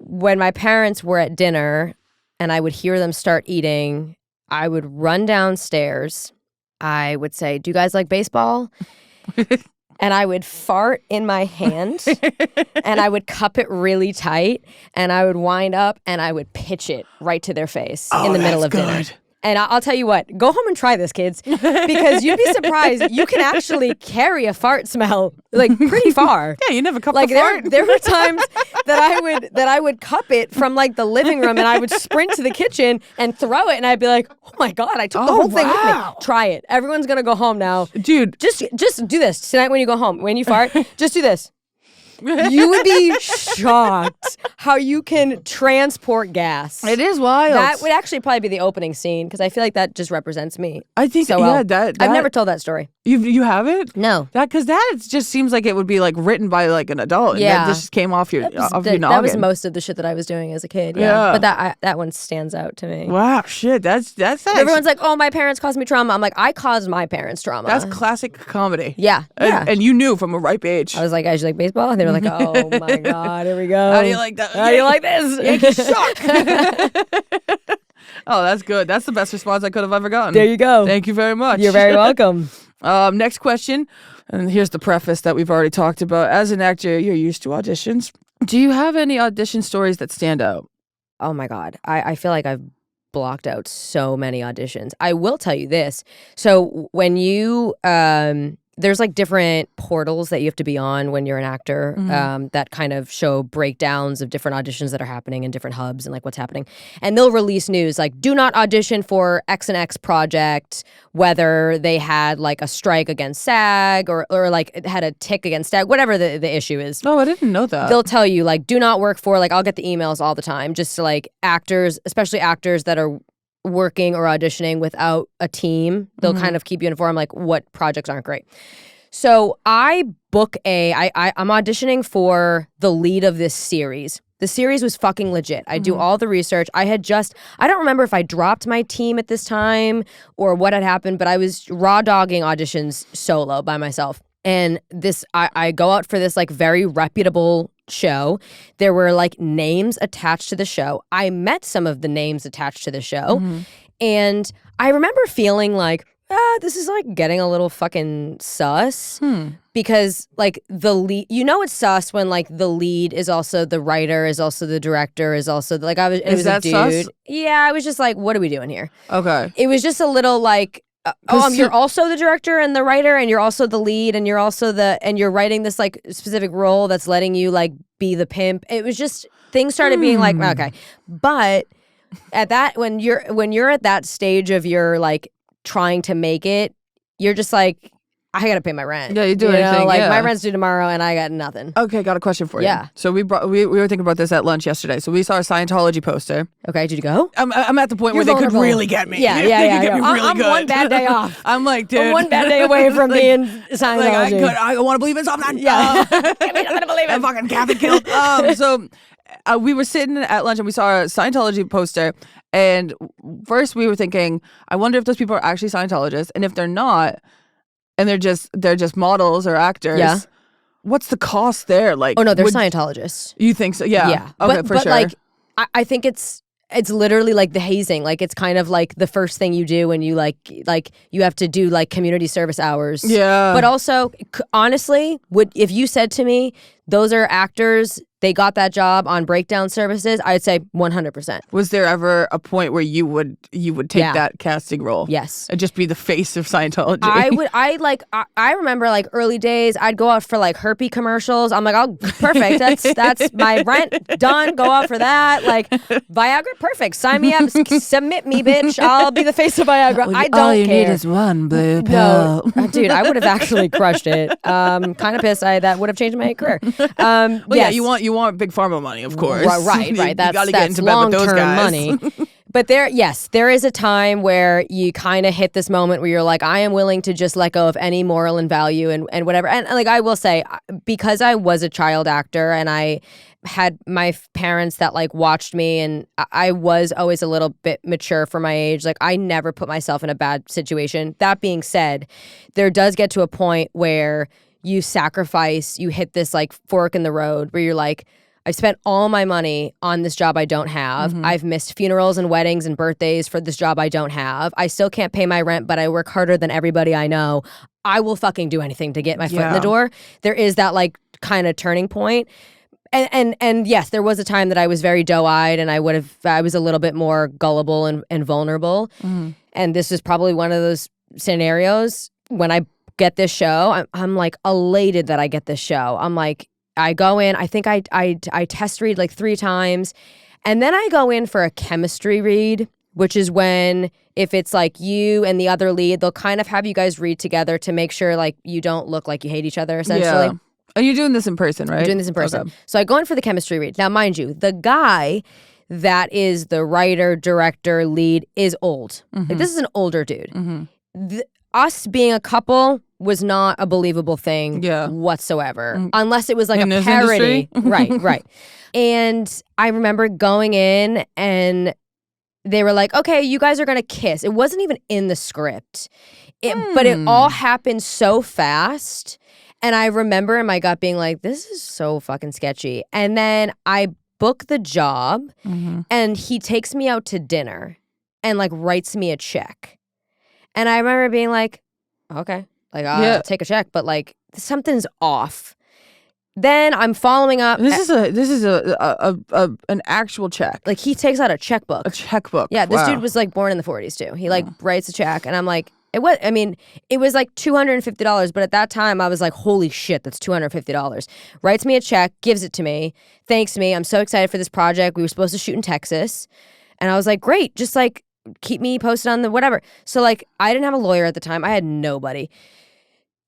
When my parents were at dinner and I would hear them start eating, I would run downstairs. I would say, "Do you guys like baseball?" And I would fart in my hand and I would cup it really tight and I would wind up and I would pitch it right to their face in the middle of dinner. And I'll tell you what, go home and try this, kids, because you'd be surprised. You can actually carry a fart smell like pretty far. Yeah, you never cupped like the fart. there were times that I would cup it from like the living room and I would sprint to the kitchen and throw it and I'd be like, "Oh my God, I took the whole thing with me." Try it. Everyone's gonna go home now. Dude. Just do this tonight when you go home. When you fart, just do this. You would be shocked how you can transport gas. It is wild. That would actually probably be the opening scene because I feel like that just represents me. I think so well. Yeah, that I've never told that story. You haven't? No. Because that just seems like it would be like written by like an adult. And Yeah. that just came off your noggin. That was most of the shit that I was doing as a kid. Yeah. But that one stands out to me. Wow, shit. That's Everyone's like, "Oh, my parents caused me trauma." I'm like, I caused my parents trauma. That's classic comedy. Yeah. And you knew from a ripe age. I was like, "Guys, you like baseball?" And they were like, "Oh my God, here we go." How do you like that? How do you like this? Yankee suck. Oh, that's good. That's the best response I could have ever gotten. There you go. Thank you very much. You're very welcome. Next question, and here's the preface that we've already talked about. As an actor, you're used to auditions. Do you have any audition stories that stand out? Oh my God. I feel like I've blocked out so many auditions. I will tell you this. So when you there's like different portals that you have to be on when you're an actor that kind of show breakdowns of different auditions that are happening in different hubs and like what's happening. And they'll release news like, do not audition for X and X project, whether they had like a strike against SAG or like it had a tick against SAG, whatever the issue is. Oh, I didn't know that. They'll tell you like, do not work for, like, I'll get the emails all the time, just to like actors, especially actors that are working or auditioning without a team. They'll kind of keep you informed like what projects aren't great. So I'm auditioning for the lead of this series. The series was fucking legit. I do all the research. I don't remember if I dropped my team at this time or what had happened, but I was raw dogging auditions solo by myself. And I go out for this like very reputable show. There were like names attached to the show. I met some of the names attached to the show. And I remember feeling like, this is like getting a little fucking sus because like the lead, it's sus when like the lead is also the writer, is also the director, is also like it was a dude. Sus? Yeah, I was just like, what are we doing here? Okay. It was just a little like, you're also the director and the writer and you're also the lead and you're also and you're writing this like specific role that's letting you like be the pimp. It was just, things started being like, okay. But at that, when you're at that stage of your like trying to make it, you're just like, I gotta pay my rent. Yeah, you do know? anything, Like yeah. my rent's due tomorrow, and I got nothing. Okay, got a question for you. Yeah. So we were thinking about this at lunch yesterday. So we saw a Scientology poster. Okay, did you go? I'm at the point You're where they could vulnerable. really get me. Yeah, They yeah. could get me really I'm good. one bad day off. I'm like, dude. I'm one bad day away from being Scientology. Like I want to believe in something. Yeah. Give me nothing to believe in. I'm fucking Catholic killed. So we were sitting at lunch and we saw a Scientology poster. And first we were thinking, I wonder if those people are actually Scientologists, and if they're not, and they're just models or actors. Yeah. What's the cost there? Like, Oh no, they're Scientologists. You think so? Yeah. Yeah. Okay, but sure. like, I think it's literally like the hazing. Like it's kind of like the first thing you do when you like you have to do like community service hours. Yeah. But also, honestly, if you said to me, those are actors, they got that job on breakdown services, I'd say 100%. Was there ever a point where you would take Yeah. that casting role? Yes. And just be the face of Scientology? I remember like early days, I'd go out for like herpy commercials. I'm like, oh, perfect. That's my rent done. Go out for that. Like Viagra, perfect. Sign me up. Submit me, bitch. I'll be the face of Viagra. I don't All you care. need is one blue No, pill. dude, I would have actually crushed it. Kind of pissed. That would have changed my career. Well, yes. yeah, you want big pharma money, of course. Right. You That's gotta get into bed with those long-term guys. money. But there is a time where you kind of hit this moment where you're like, I am willing to just let go of any moral and value and whatever. And like I will say, because I was a child actor and I had my parents that like watched me, and I was always a little bit mature for my age. Like I never put myself in a bad situation. That being said, there does get to a point where you sacrifice, you hit this like fork in the road where you're like, I've spent all my money on this job I don't have. Mm-hmm. I've missed funerals and weddings and birthdays for this job I don't have. I still can't pay my rent, but I work harder than everybody I know. I will fucking do anything to get my foot in the door. There is that like kind of turning point. And yes, there was a time that I was very doe-eyed and I was a little bit more gullible and vulnerable. Mm-hmm. And this is probably one of those scenarios when I get this show, I'm like elated that I get this show. I'm like, I go in, I think I test read like 3 times. And then I go in for a chemistry read, which is when if it's like you and the other lead, they'll kind of have you guys read together to make sure like you don't look like you hate each other essentially. Yeah. And you're doing this in person, right? I'm doing this in person. Okay. So I go in for the chemistry read. Now, mind you, the guy that is the writer, director, lead is old. Mm-hmm. Like, this is an older dude. Mm-hmm. Us being a couple was not a believable thing whatsoever, unless it was like in a this parody. industry? Right. And I remember going in and they were like, okay, you guys are going to kiss. It wasn't even in the script, but it all happened so fast. And I remember in my gut being like, this is so fucking sketchy. And then I book the job and he takes me out to dinner and like writes me a check. And I remember being like, okay, like I'll take a check, but like something's off. Then I'm following up. This is an actual check. Like he takes out a checkbook. A checkbook. Yeah, this Wow. dude was like born in the 40s too. He like writes a check and I'm like, it was like $250, but at that time I was like, holy shit, that's $250. Writes me a check, gives it to me, thanks me. I'm so excited for this project. We were supposed to shoot in Texas. And I was like, great, just like keep me posted on the whatever. So like I didn't have a lawyer at the time. I had nobody.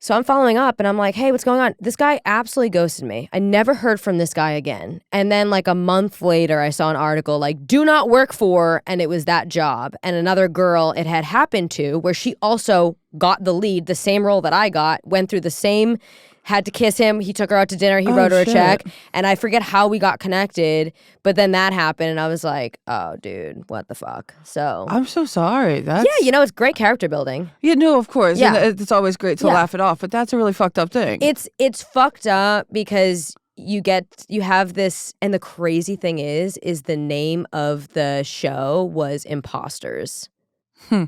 So I'm following up and I'm like, hey, what's going on? This guy absolutely ghosted me. I never heard from this guy again. And then like a month later, I saw an article like, do not work for, and it was that job. And another girl it had happened to where she also got the lead, the same role that I got, went through the same, had to kiss him. He took her out to dinner. He wrote her a check. And I forget how we got connected, but then that happened and I was like, oh, dude, what the fuck? So I'm so sorry. That's... Yeah, it's great character building. Yeah, no, of course. Yeah. And it's always great to laugh it off, but that's a really fucked up thing. It's fucked up because you have this, and the crazy thing is the name of the show was Imposters. Go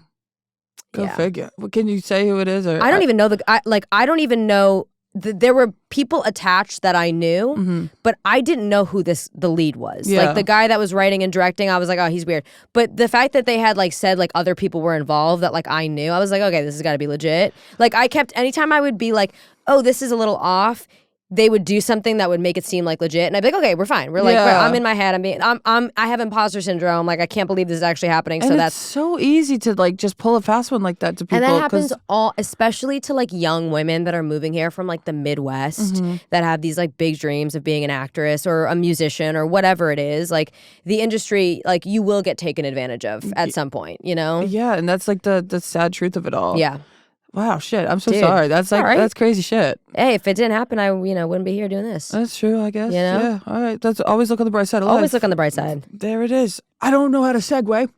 figure. Well, can you say who it is? Or I don't even know I don't even know. There were people attached that I knew, but I didn't know who the lead was. Yeah. Like the guy that was writing and directing, I was like, oh, he's weird. But the fact that they had like said like other people were involved that like I knew, I was like, okay, this has got to be legit. Like I kept, anytime I would be like, oh, this is a little off, they would do something that would make it seem like legit, and I'd be like, okay, we're fine. We're like, I'm in my head. I have imposter syndrome. Like, I can't believe this is actually happening. And so that's so easy to like just pull a fast one like that to people. And that happens especially to like young women that are moving here from like the Midwest that have these like big dreams of being an actress or a musician or whatever it is. Like the industry, like you will get taken advantage of at some point, you know? Yeah, and that's like the sad truth of it all. Yeah. Wow, shit. I'm so Dude, sorry. That's like right. that's crazy shit. Hey, if it didn't happen, I wouldn't be here doing this. That's true, I guess. You know? Yeah. All right. That's always look on the bright side of life. Always look on the bright side. There it is. I don't know how to segue.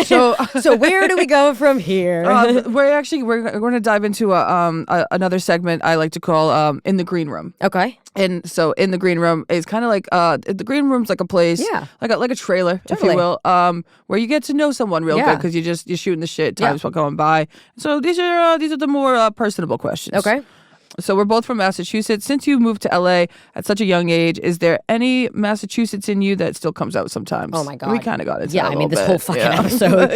So So where do we go from here? we're going to dive into another segment I like to call in the green room. Okay. And so in the green room is kind of like the green room's like a place, like a trailer, if you will, where you get to know someone real good because you're shooting the shit. Time's going by. So these are the more personable questions. Okay. So we're both from Massachusetts. Since you moved to LA at such a young age, is there any Massachusetts in you that still comes out sometimes? Oh my God. We kind of got into Yeah, that I mean, this bit. whole fucking episode.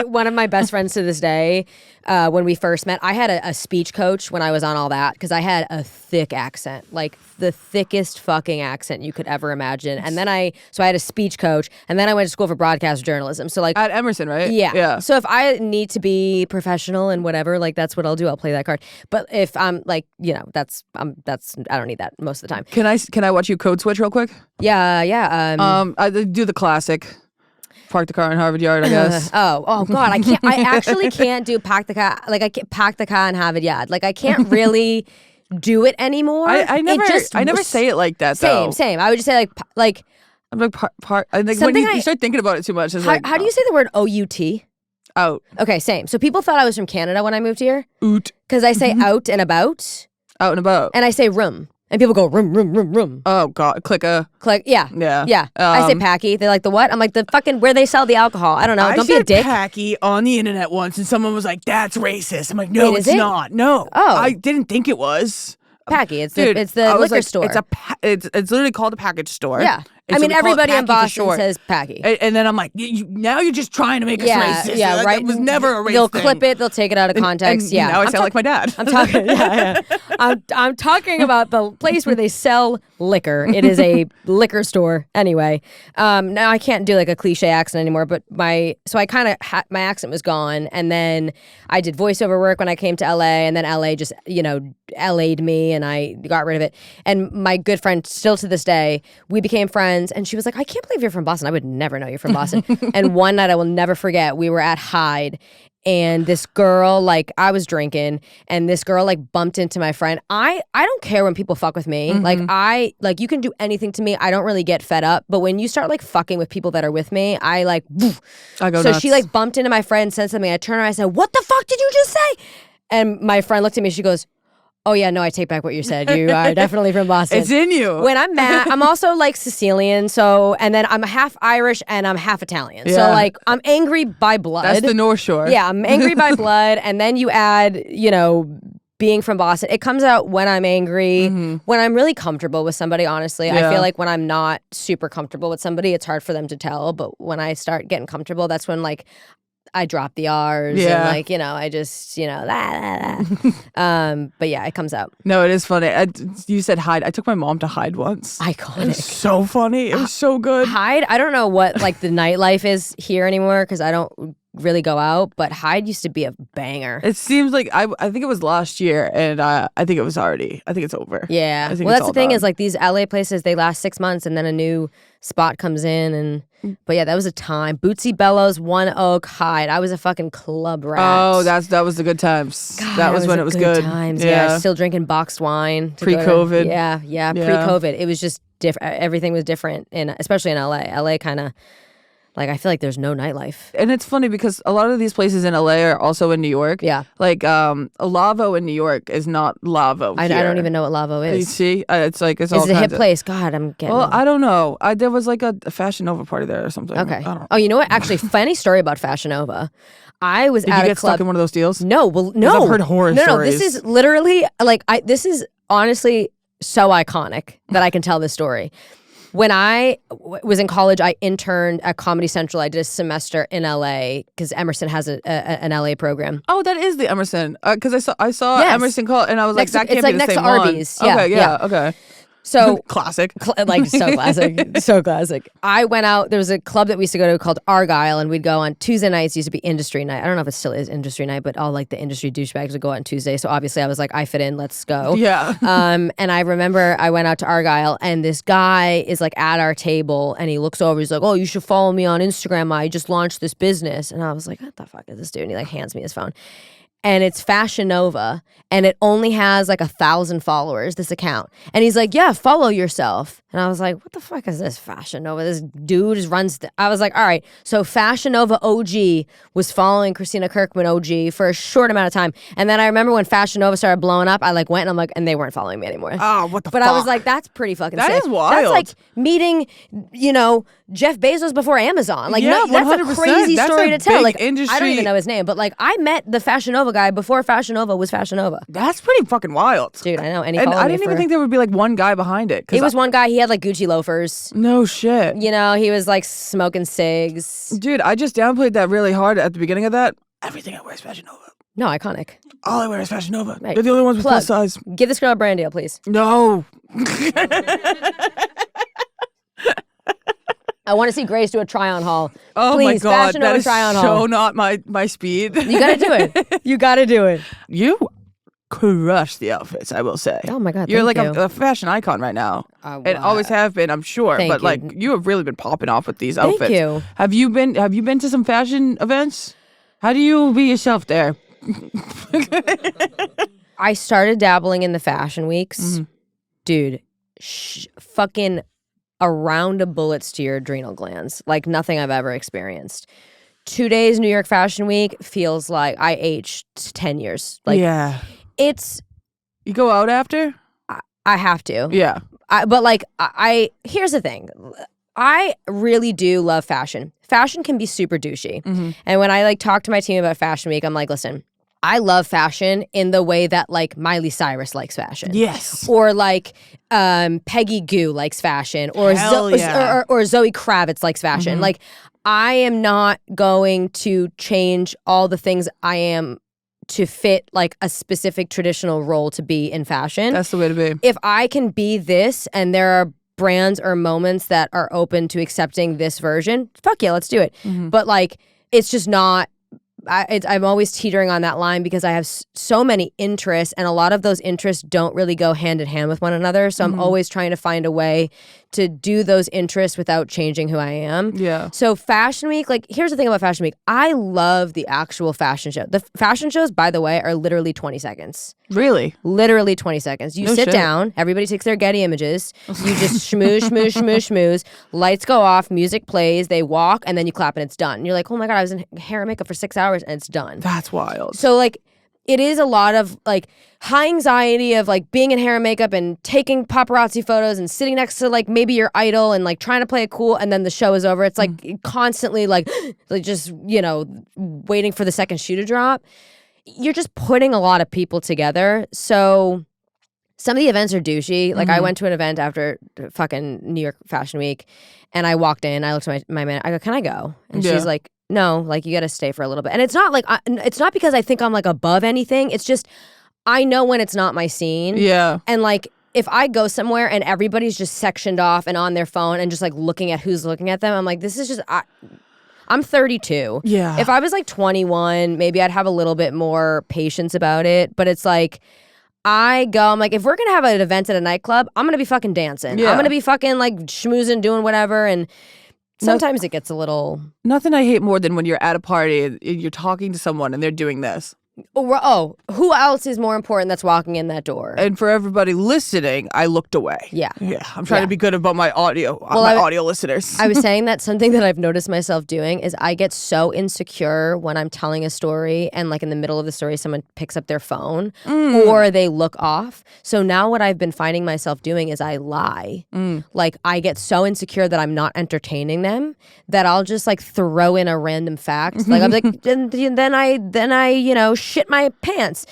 One of my best friends to this day, when we first met, I had a speech coach when I was on all that because I had a thick accent, like the thickest fucking accent you could ever imagine. And then I had a speech coach, and then I went to school for broadcast journalism. So like at Emerson, right? Yeah. So if I need to be professional and whatever, like that's what I'll do. I'll play that card. But if I'm like, that's I don't need that most of the time. Can I watch you code switch real quick? Yeah. I do the classic. Park the car in Harvard Yard, I guess. Oh God, I can't. I actually can't do park the car. Like I can't park the car in Harvard Yard. Like I can't really do it anymore. I never say it like that though. Same. I would just say like. I'm like park. I think when you start thinking about it too much, it's how do you say the word OUT? Out. Okay, same. So people thought I was from Canada when I moved here. Oot. Because I say out and about. Out and about. And I say room. And people go, room. Oh, God. Click. Yeah. I say packy. They're like, the what? I'm like, the fucking, where they sell the alcohol. I don't know. Don't be a dick. I said packy on the internet once, and someone was like, that's racist. I'm like, no, Wait, it's not. No. Oh. I didn't think it was. Packy. It's Dude, the liquor store. It's literally called a package store. Yeah. And I so mean, everybody in Boston short. says packy. And then I'm like, now you're just trying to make us racist. Yeah, Like, right. It was never a racist They'll thing. clip it. They'll take it out of context. And now I sound like my dad. I'm talking. Yeah. I'm talking about the place where they sell liquor. It is a liquor store. Anyway, now I can't do like a cliche accent anymore. But my accent was gone, and then I did voiceover work when I came to LA, and then LA just LA'd me, and I got rid of it. And my good friend, still to this day, we became friends, and she was like, I can't believe you're from Boston. I would never know you're from Boston. And one night I will never forget, we were at Hyde, and this girl, like, I was drinking, and this girl like bumped into my friend. I don't care when people fuck with me. Like you can do anything to me. I don't really get fed up. But when you start like fucking with people that are with me, I like woof. I go So nuts. she like bumped into my friend, said something. I turned around, I said, what the fuck did you just say? And my friend looked at me, she goes, oh yeah, no, I take back what you said. You are definitely from Boston. It's in you. When I'm mad, I'm also like Sicilian, and then I'm half Irish and I'm half Italian. So Yeah. like I'm angry by blood. That's the North Shore. Yeah, I'm angry by blood, and then you add, being from Boston. It comes out when I'm angry, when I'm really comfortable with somebody, honestly. Yeah. I feel like when I'm not super comfortable with somebody, it's hard for them to tell. But when I start getting comfortable, that's when like I drop the R's and like, I just, but yeah, it comes out. No, it is funny. You said Hyde. I took my mom to Hyde once. Iconic. It was so funny. It was so good. Hyde, I don't know what like the nightlife is here anymore because I don't really go out, but Hyde used to be a banger. It seems like I think it was last year, and I think it's over. Yeah. I think Well, it's that's all the thing done. is like these LA places, they last 6 months and then a new spot comes in but yeah, that was a time. Bootsy Bellows, One Oak, Hyde. I was a fucking club rat. Oh, that was the good times. God, that was when it was good. Times. Yeah. Still drinking boxed wine. Pre-COVID. Yeah. Pre-COVID. It was just different. Everything was different, especially in LA. LA kind of, like, I feel like there's no nightlife. And it's funny because a lot of these places in LA are also in New York. Yeah. Like, Lavo in New York is not Lavo I here. don't even know what Lavo You is. see? It's like, it's all Is it a kinds hip place? God, I'm getting Well, I don't know. There was like a Fashion Nova party there or something. Okay. I don't know. Oh, you know what? Actually, funny story about Fashion Nova. I was Did at you a get club. stuck in one of those deals? No, well, no. I've heard horror No, stories. this is literally like this is honestly so iconic that I can tell this story. When I was in college, I interned at Comedy Central. I did a semester in LA because Emerson has an LA program. Oh, that is the Emerson. Because I saw Yes. Emerson call, and I was like, that can't it's be like the next same to one. Arby's. Yeah, Okay, yeah. okay. So Classic. like so classic, so classic. I went out. There was a club that we used to go to called Argyle, and we'd go on Tuesday nights. Used to be industry night. I don't know if it still is industry night, but all like the industry douchebags would go out on Tuesday. So obviously, I was like, I fit in. Let's go. Yeah. And I remember I went out to Argyle, and this guy is like at our table, and he looks over. He's like, "Oh, you should follow me on Instagram. I just launched this business." And I was like, "What the fuck is this dude?" And he like hands me his phone. And it's Fashion Nova, and it only has like 1,000 followers, this account. And he's like, yeah, follow yourself. And I was like, what the fuck is this Fashion Nova? This dude just runs. I was like, all right. So Fashion Nova OG was following Christina Kirkman OG for a short amount of time. And then I remember when Fashion Nova started blowing up, I like went and I'm like, and they weren't following me anymore. Oh, what the fuck? But I was like, that's pretty fucking sick. That is wild. That's like meeting, Jeff Bezos before Amazon. Like, Yeah, that's a 100%. crazy That's story a to tell. big Like, I don't industry- even know his name, but like, I met the Fashion Nova guy before Fashion Nova was Fashion Nova. That's pretty fucking wild. Dude, I know. And he And followed I me didn't even for- think there would be like one guy behind it. 'Cause He was one guy. He had like Gucci loafers. No shit. He was like smoking cigs. Dude, I just downplayed that really hard at the beginning of that. Everything I wear is Fashion Nova. No, iconic. All I wear is Fashion Nova. Right. They're the only ones with Plug. plus size. Give this girl a brand deal, please. No. I want to see Grace do a try-on haul. Oh Please, my god, Fashion that Nova is try-on so haul. not my speed. You gotta do it. You gotta do it. You crush the outfits, I will say. Oh my god, You're thank like you. a fashion icon right now. Oh, And wow. always have been, I'm sure. Thank But you. like you have really been popping off with these Thank outfits. you. Have you been to some fashion events? How do you be yourself there? I started dabbling in the fashion weeks. Mm-hmm. Dude, fucking a round of bullets to your adrenal glands. Like nothing I've ever experienced. 2 days New York Fashion Week feels like I aged 10 years. Like yeah. it's, You go out after? I have to. Yeah. But like, here's the thing. I really do love fashion. Fashion can be super douchey. Mm-hmm. And when I like talk to my team about Fashion Week, I'm like, listen, I love fashion in the way that like Miley Cyrus likes fashion. Yes. Or like Peggy Goo likes fashion. Or, Hell yeah. or Zoe Kravitz likes fashion. Mm-hmm. Like I am not going to change all the things I am to fit like a specific traditional role to be in fashion. That's the way to be. If I can be this and there are brands or moments that are open to accepting this version, fuck yeah, let's do it. Mm-hmm. But like, it's just not, I'm always teetering on that line because I have so many interests and a lot of those interests don't really go hand in hand with one another. So I'm always trying to find a way to do those interests without changing who I am. Yeah. So Fashion Week, like here's the thing about Fashion Week. I love the actual fashion show. The fashion shows, by the way, are literally 20 seconds. Really? Literally 20 seconds. You No sit shit. down, everybody takes their Getty images, you just schmooze, schmooze, schmooze, schmooze, lights go off, music plays, they walk, and then you clap and it's done. And you're like, oh my God, I was in hair and makeup for 6 hours and it's done. That's wild. So like, it is a lot of like high anxiety of like being in hair and makeup and taking paparazzi photos and sitting next to like maybe your idol and like trying to play it cool and then the show is over. It's like constantly like just, waiting for the second shoe to drop. You're just putting a lot of people together. So some of the events are douchey. Like I went to an event after fucking New York Fashion Week and I walked in, I looked at my man, I go, can I go? And Yeah. she's like, no, like you got to stay for a little bit. And it's not like, it's not because I think I'm like above anything. It's just, I know when it's not my scene. Yeah. And like, if I go somewhere and everybody's just sectioned off and on their phone and just like looking at who's looking at them, I'm like, this is just, I'm 32. Yeah. If I was like 21, maybe I'd have a little bit more patience about it. But it's like, I'm like, if we're going to have an event at a nightclub, I'm going to be fucking dancing. Yeah. I'm going to be fucking like schmoozing, doing whatever. And sometimes it gets a little... Nothing I hate more than when you're at a party and you're talking to someone and they're doing this. Oh, who else is more important that's walking in that door? And for everybody listening, I looked away. Yeah. Yeah. I'm trying Yeah. to be good about my audio, audio listeners. I was saying that something that I've noticed myself doing is I get so insecure when I'm telling a story and like in the middle of the story someone picks up their phone or they look off. So now what I've been finding myself doing is I lie. Like I get so insecure that I'm not entertaining them that I'll just like throw in a random fact. Like I'm like then I shit my pants.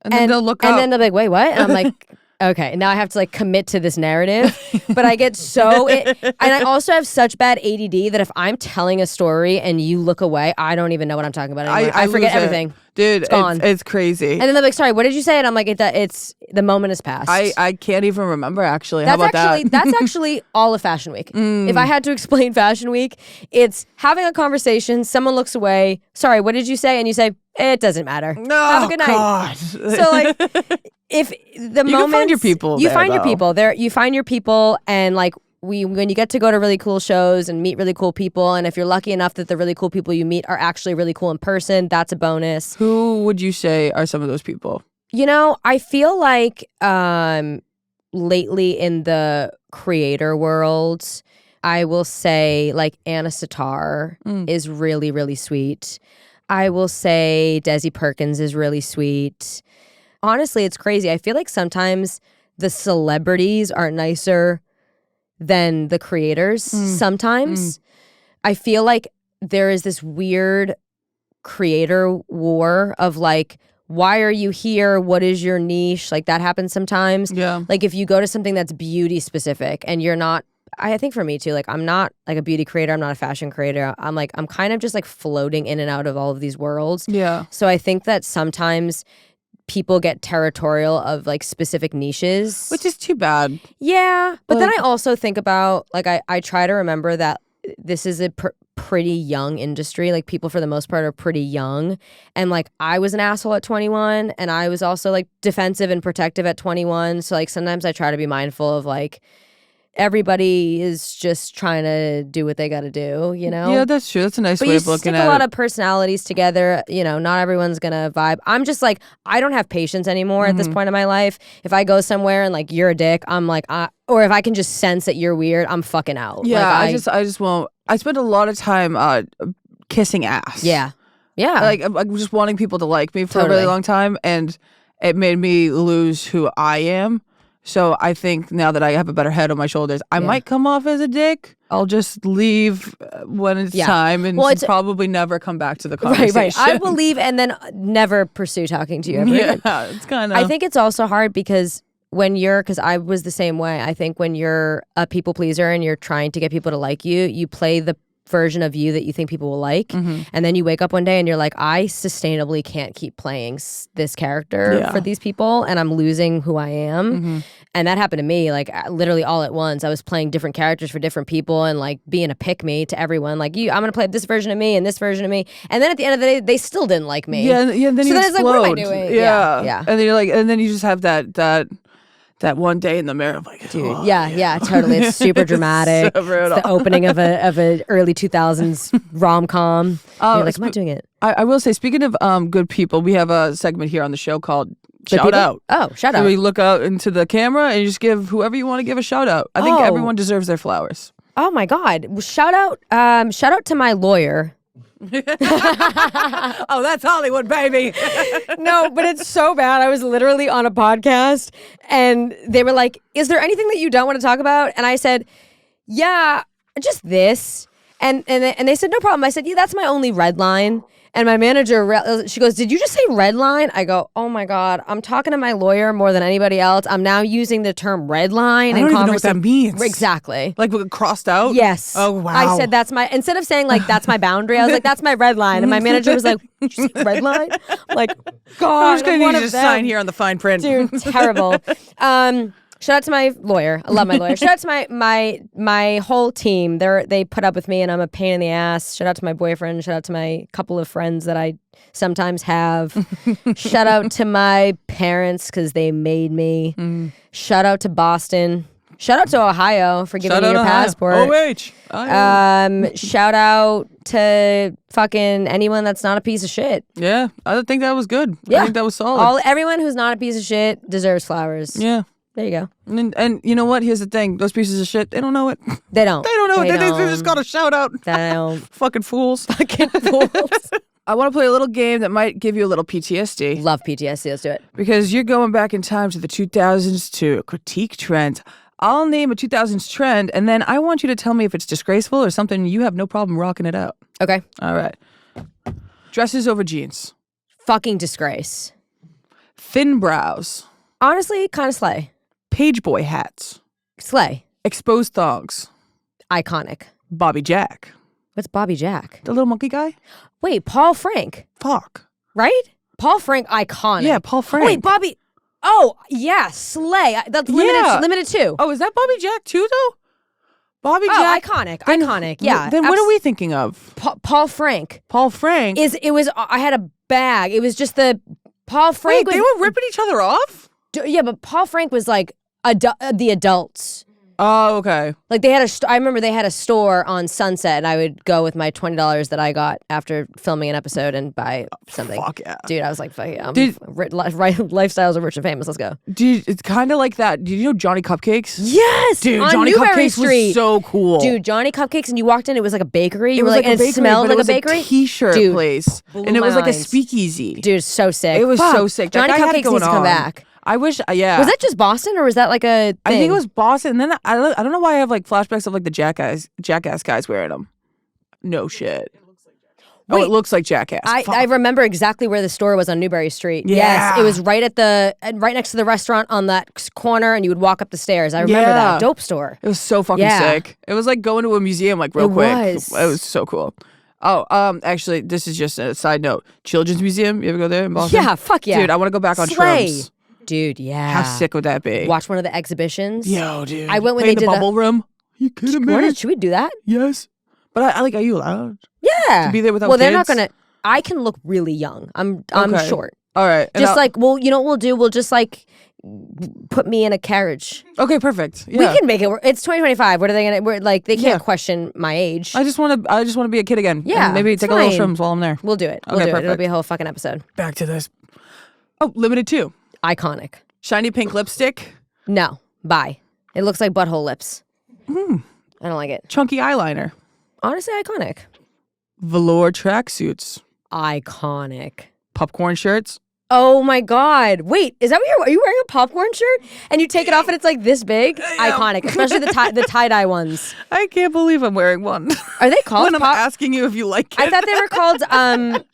And then they'll look up. And then they'll be like, wait, what? And I'm like, Okay, now I have to like commit to this narrative, but I get and I also have such bad ADD that if I'm telling a story and you look away, I don't even know what I'm talking about anymore. I forget everything. Dude, it's gone. It's crazy. And then they're like, sorry, what did you say? And I'm like, it's the moment has passed. I can't even remember actually. How about that? That's actually all of Fashion Week. If I had to explain Fashion Week, it's having a conversation, someone looks away, sorry, what did you say? And you say, it doesn't matter. No, have a good night. God. So like, if the moment you find your people, you find your people there. You find your people, and like when you get to go to really cool shows and meet really cool people, and if you're lucky enough that the really cool people you meet are actually really cool in person, that's a bonus. Who would you say are some of those people? You know, I feel like lately in the creator world, I will say like Anna Sitar is really, really sweet. I will say Desi Perkins is really sweet. Honestly, it's crazy. I feel like sometimes the celebrities are nicer than the creators. Sometimes I feel like there is this weird creator war of like, why are you here? What is your niche? Like that happens sometimes. Yeah. Like if you go to something that's beauty specific and you're not, I think for me too, like I'm not like a beauty creator. I'm not a fashion creator. I'm kind of just like floating in and out of all of these worlds. Yeah. So I think that sometimes people get territorial of like specific niches. Which is too bad. Yeah. But then I also think about like, I try to remember that this is a pretty young industry. Like people for the most part are pretty young. And like I was an asshole at 21 and I was also like defensive and protective at 21. So like sometimes I try to be mindful of like, everybody is just trying to do what they got to do, you know? Yeah, that's true. That's a nice way of looking at it. But you stick a lot of personalities together. You know, not everyone's going to vibe. I'm just like, I don't have patience anymore at this point in my life. If I go somewhere and like you're a dick, I'm like, or if I can just sense that you're weird, I'm fucking out. Yeah, like, I just won't. I spent a lot of time kissing ass. Yeah. Yeah. Like I'm just wanting people to like me for a really Totally. long time, and it made me lose who I am. So I think now that I have a better head on my shoulders, I might come off as a dick. I'll just leave when it's time and probably never come back to the conversation. Right. I will leave and then never pursue talking to you ever again. Yeah, it's kind of... I think it's also hard because because I was the same way. I think when you're a people pleaser and you're trying to get people to like you, you play the version of you that you think people will like, and then you wake up one day and you're like, I sustainably can't keep playing this character for these people, and I'm losing who I am. And that happened to me like literally all at once. I was playing different characters for different people and like being a pick me to everyone, like, I'm gonna play this version of me and this version of me, and then at the end of the day they still didn't like me. Then you then explode. It's like, what am I doing? Yeah. And then you're like, and then you just have that one day in the mirror, I'm like, dude, yeah, totally. It's super dramatic. So brutal. It's the opening of a early 2000s rom-com. You're like, I'm not doing it. I will say, speaking of good people, we have a segment here on the show called Shout Out. Oh, shout So out. we look out into the camera and you just give whoever you want to give a shout out. I think everyone deserves their flowers. Oh my God. Shout out to my lawyer. Oh, that's Hollywood, baby. No, but it's so bad. I was literally on a podcast and they were like, is there anything that you don't want to talk about? And I said, yeah, just this. And they said, no problem. I said, yeah, that's my only red line. And my manager, she goes, did you just say red line? I go, oh my God, I'm talking to my lawyer more than anybody else. I'm now using the term red line. I don't even know what that means. Exactly. Like crossed out? Yes. Oh, wow. I said instead of saying like, that's my boundary, I was like, that's my red line. And my manager was like, did you say red line? I'm like, God, I'm just going to need you to sign here on the fine print. Dude, terrible. Shout out to my lawyer. I love my lawyer. Shout out to my whole team. They put up with me and I'm a pain in the ass. Shout out to my boyfriend. Shout out to my couple of friends that I sometimes have. Shout out to my parents because they made me. Shout out to Boston. Shout out to Ohio for giving me your passport. OH. Shout out to fucking anyone that's not a piece of shit. Yeah, I think that was good. Yeah. I think that was solid. Everyone who's not a piece of shit deserves flowers. Yeah. There you go. And you know what? Here's the thing. Those pieces of shit, they don't know it. They don't. They don't know it. They just got a shout out. They don't. Fucking fools. Fucking fools. I want to play a little game that might give you a little PTSD. Love PTSD. Let's do it. Because you're going back in time to the 2000s to critique trends. I'll name a 2000s trend, and then I want you to tell me if it's disgraceful or something you have no problem rocking it out. Okay. All right. Dresses over jeans. Fucking disgrace. Thin brows. Honestly, kind of slay. Page boy hats. Slay. Exposed thongs. Iconic. Bobby Jack. What's Bobby Jack? The little monkey guy? Wait, Paul Frank. Fuck. Right? Paul Frank, iconic. Yeah, Paul Frank. Wait, Bobby. Oh, yeah, Slay. That's limited too. Oh, is that Bobby Jack too, though? Bobby Oh, Jack. iconic. Yeah. Then what are we thinking of? Paul Frank. Paul Frank. I had a bag. It was just the Paul Frank. Wait, they were ripping each other off? Yeah, but Paul Frank was like the adults. Oh, okay. Like they had I remember they had a store on Sunset, and I would go with my $20 that I got after filming an episode and buy something. Fuck yeah. Dude, I was like, fuck yeah. Dude. Lifestyles of rich and famous. Let's go. Dude, it's kind of like that. Did you know Johnny Cupcakes? Yes! Dude, on Johnny Newberry Cupcakes Street. was so cool. Dude, Johnny Cupcakes, and you walked in, it was like a bakery. You it were was like a and bakery, it smelled but like it was a bakery. a t-shirt Dude, place. blew And it was my like a mind. speakeasy. Dude, so sick. It was Fuck. so sick. That Johnny guy had it Cupcakes going needs to come on. back. I wish, yeah. Was that just Boston, or was that like a thing? I think it was Boston. And then I don't know why I have like flashbacks of like the Jackass guys wearing them. No shit. Wait, it looks like Jackass. I remember exactly where the store was on Newberry Street. Yeah. Yes, it was right next to the restaurant on that corner, and you would walk up the stairs. I remember that. Dope store. It was so fucking Yeah. sick. It was like going to a museum like real quick. was. It was so cool. Oh, actually, this is just a side note. Children's Museum. You ever go there in Boston? Yeah, fuck yeah. Dude, I want to go back on Slay. shrooms. Dude, yeah. How sick would that be? Watch one of the exhibitions. Yo, dude. I went when Play they the did bubble room. You kidding me? Should we do that? Yes. But I like, are you allowed? Yeah. To be there without Well, they're not kids? gonna. I can look really young. I'm Okay. short. All right. And Just like, well, you know what we'll do? We'll just like put me in a carriage. okay, perfect. Yeah. We can make it work. It's 2025. What are they gonna? We're like, they can't Yeah. question my age. I just want to be a kid again. Yeah, And maybe it's take a little fine. shrooms while I'm there. We'll do it. We'll Okay, do it. It'll perfect. be a whole fucking episode. Back to this. Oh, limited 2. Iconic. Shiny pink lipstick. No. Bye. It looks like butthole lips. Hmm. I don't like it. Chunky eyeliner. Honestly, iconic. Velour tracksuits. Iconic. Popcorn shirts. Oh my God. Wait, is that what are you wearing a popcorn shirt? And you take it off and it's like this big? Iconic. Especially the tie-dye ones. I can't believe I'm wearing one. Are they called when I'm asking you if you like it. I thought they were called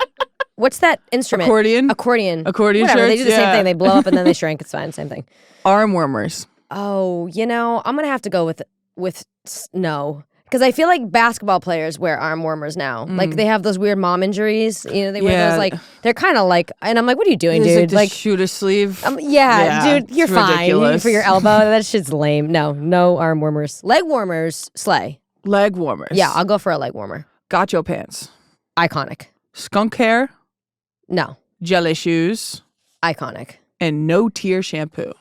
what's that instrument? Accordion. Accordion. Accordion Whatever, they shirts, do the same yeah. thing. They blow up and then they shrink. It's fine, same thing. Arm warmers. Oh, I'm gonna have to go with no. Because I feel like basketball players wear arm warmers now. Like they have those weird mom injuries. They wear those like they're kind of like, and I'm like, what are you doing, It's dude? like shooter sleeve. Yeah, dude, you're it's fine ridiculous. for your elbow. That shit's lame. No arm warmers. Leg warmers, slay. Leg warmers. Yeah, I'll go for a leg warmer. Gotcho pants. Iconic. Skunk hair. No. Jelly shoes. Iconic. And no tear shampoo.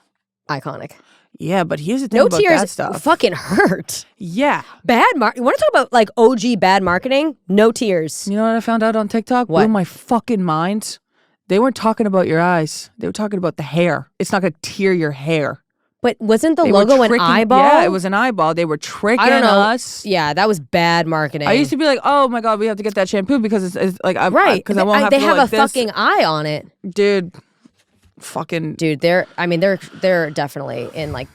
Iconic. Yeah, but here's the thing No about tears that stuff. fucking hurt. Yeah. Bad you want to talk about like OG bad marketing? No tears. You know what I found out on TikTok? What? Blew my fucking mind. They weren't talking about your eyes. They were talking about the hair. It's not going to tear your hair. But wasn't the They were logo an tricking- eyeball? Yeah, it was an eyeball. They were tricking I don't know. us. Yeah, that was bad marketing. I used to be like, oh my God, we have to get that shampoo because it's like, right. Because I won't have they to go have like a this. fucking eye on it. Dude, fucking. Dude, they're definitely in like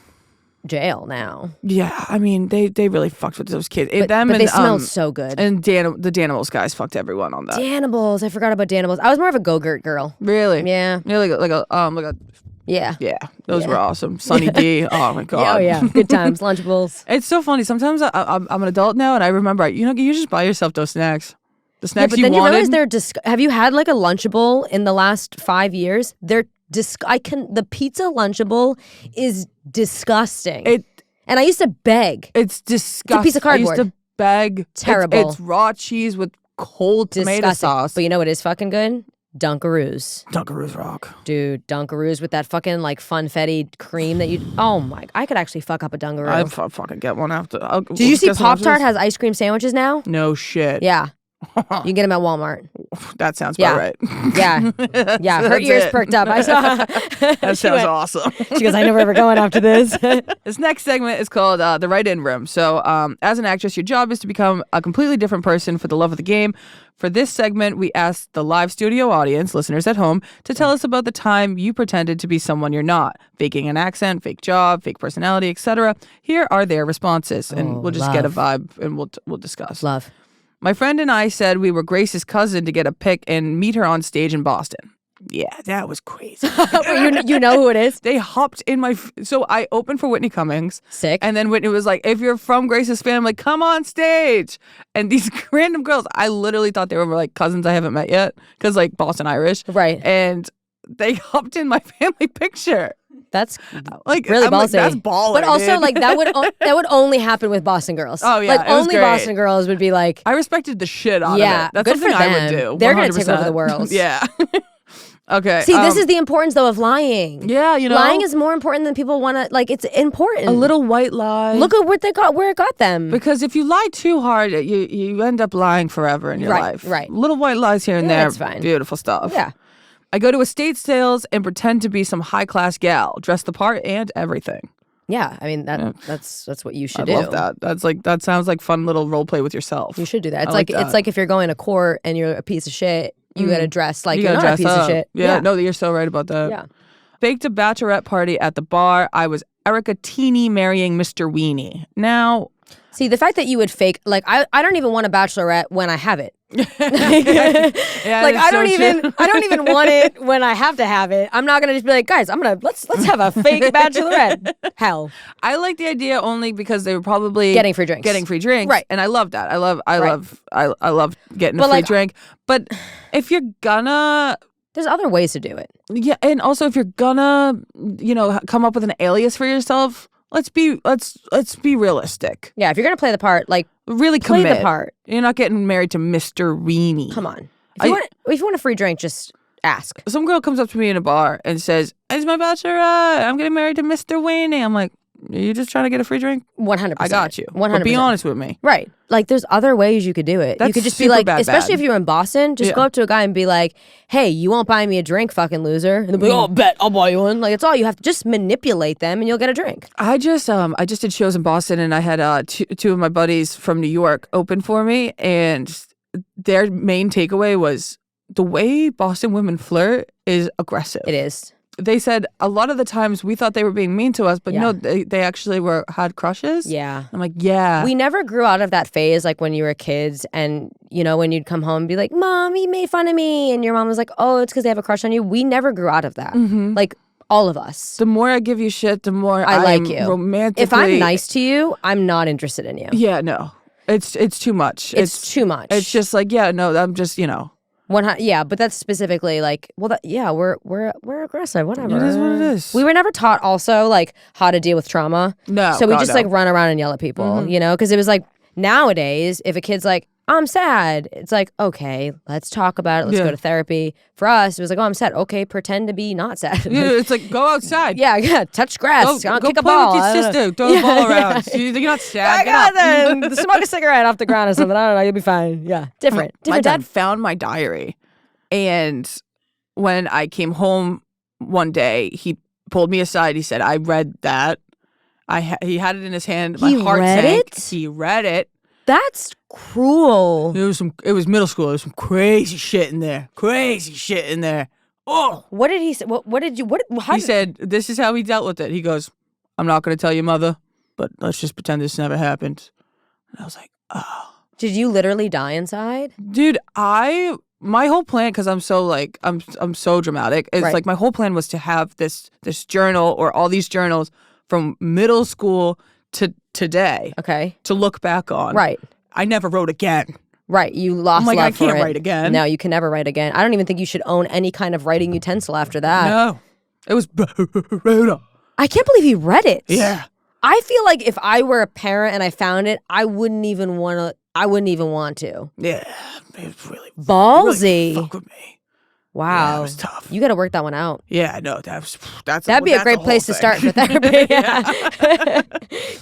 jail now. Yeah, I mean, they really fucked with those kids. But they smell so good. And the Danimals guys fucked everyone on that. Danimals. I forgot about Danimals. I was more of a Go-Gurt girl. Really? Yeah. Yeah, like a Yeah. yeah. Those were awesome. Sunny D. Oh my God. Oh yeah. Good times. Lunchables. It's so funny. Sometimes I'm an adult now, and I remember, you just buy yourself those snacks. The Yeah, snacks but you then you wanted. realize they're have you had like a Lunchable in the last 5 years? They're the pizza Lunchable is disgusting. And I used to beg. It's disgusting. piece of I used cardboard. to beg. Terrible. It's raw cheese with cold tomato Disgusting. sauce. But you know what is fucking good? Dunkaroos. Dunkaroos rock. Dude, Dunkaroos with that fucking like funfetti cream that you. Oh my! I could actually fuck up a Dunkaroo. I'd fucking get one after. Did you see Pop Tart has ice cream sandwiches now? No shit. Yeah, you can get them at Walmart. That sounds Yeah. about right. Yeah, yeah. Her That's ears it. perked up. I saw. That sounds awesome. She goes, "I know where we're going after this." This next segment is called the Write-In Room. So, as an actress, your job is to become a completely different person for the love of the game. For this segment, we asked the live studio audience, listeners at home, to tell us about the time you pretended to be someone you're not, faking an accent, fake job, fake personality, etc. Here are their responses, and we'll just get a vibe, and we'll discuss. Love. My friend and I said we were Grace's cousin to get a pic and meet her on stage in Boston. Yeah, that was crazy. you know who it is? They hopped in my... So I opened for Whitney Cummings. Sick. And then Whitney was like, if you're from Grace's family, come on stage. And these random girls, I literally thought they were like cousins I haven't met yet. Because like Boston Irish. Right. And they hopped in my family picture. That's like really I'm like, ballsy. that's baller, but also, dude. like that would only happen with Boston girls. Oh, yeah, like it was only great. Boston girls would be like, I respected the shit out of yeah, it. That's good something for I would them. do. They're gonna 100%. take over the world. Yeah. Okay. See, this is the importance though of lying. Yeah, you know, lying is more important than people want to. Like, it's important. a little white lie. Look at what they got, where it got them. Because if you lie too hard, you end up lying forever in your life. Right. Little white lies here and there. It's fine. Beautiful stuff. Yeah. I go to estate sales and pretend to be some high class gal, dress the part and everything. Yeah, I mean that's what you should do. I love that. That sounds like fun little role play with yourself. You should do that. It's I like that. It's like if you're going to court and you're a piece of shit, you gotta dress like you're not a piece of shit. Yeah, no, you're so right about that. Yeah. Faked a bachelorette party at the bar. I was Erica Teeny marrying Mr. Weenie. Now, see, the fact that you would fake, like, I don't even want a bachelorette when I have it. yeah, like I don't even want it when I have to have it. I'm not gonna just be like, guys, let's have a fake bachelorette. Hell, I like the idea only because they were probably getting free drinks. Right. And I love that. I love getting a free like, drink. But if you're gonna, there's other ways to do it. yeah, and also if you're gonna, come up with an alias for yourself, let's be realistic. Yeah, if you're gonna play the part, like, Really play commit. the part. You're not getting married to Mr. Weenie. Come on. If you want a free drink, just ask. Some girl comes up to me in a bar and says, "It's my bachelorette. I'm getting married to Mr. Weenie." I'm like, "Are you just trying to get a free drink?" 100%. I got you. 100%. But be honest with me. Right. Like, there's other ways you could do it. That's you could just be super like, bad, especially bad. if you're in Boston, just go up to a guy and be like, hey, you won't buy me a drink, fucking loser. And they'll be like, oh, bet, I'll buy you one. Like, it's all you have to just manipulate them and you'll get a drink. I just did shows in Boston and I had two of my buddies from New York open for me, and their main takeaway was the way Boston women flirt is aggressive. It is. They said a lot of the times we thought they were being mean to us, but no, they actually had crushes. Yeah. I'm like, yeah. We never grew out of that phase, like when you were kids and, when you'd come home and be like, Mom, he made fun of me. And your mom was like, oh, it's because they have a crush on you. We never grew out of that. Mm-hmm. Like, all of us. The more I give you shit, the more I like you. Romantically. If I'm nice to you, I'm not interested in you. Yeah, no. It's too much. It's too much. It's just like, yeah, no, I'm just, Yeah, but that's specifically like, well, we're aggressive, whatever. It is what it is. We were never taught also like how to deal with trauma. No, so we God, just no. like run around and yell at people, because it was like nowadays, if a kid's like, I'm sad, it's like, okay, let's talk about it. Let's go to therapy. For us, it was like, oh, I'm sad. Okay, pretend to be not sad. Yeah, it's like, go outside. yeah, touch grass. Go kick a play ball. with your sister. Throw the ball around. You're not sad. Get up. Smoke a cigarette off the ground or something. I don't know. You'll be fine. Yeah, different. My dad time. found my diary, and when I came home one day, he pulled me aside. He said, "I read that." He had it in his hand. My heart sank. He read it. That's cruel. It was middle school. There was some crazy shit in there. Oh, What did he say? What did you? What? How he said, "This is how he dealt with it." He goes, "I'm not going to tell your mother, but let's just pretend this never happened." And I was like, "Oh." Did you literally die inside? Dude, my whole plan, because I'm so like I'm so dramatic, is like my whole plan was to have this journal or all these journals from middle school to today. Okay. To look back on. Right. I never wrote again. Right. You lost I'm like, love I can't for it. write again. No, you can never write again. I don't even think you should own any kind of writing utensil after that. No. It was brutal. I can't believe he read it. Yeah. I feel like if I were a parent and I found it, I wouldn't even want to. Yeah. It was really ballsy. Really fuck with me. Wow. Yeah, it was tough. You got to work that one out. Yeah, no, That'd be a great place to start for therapy. Yeah.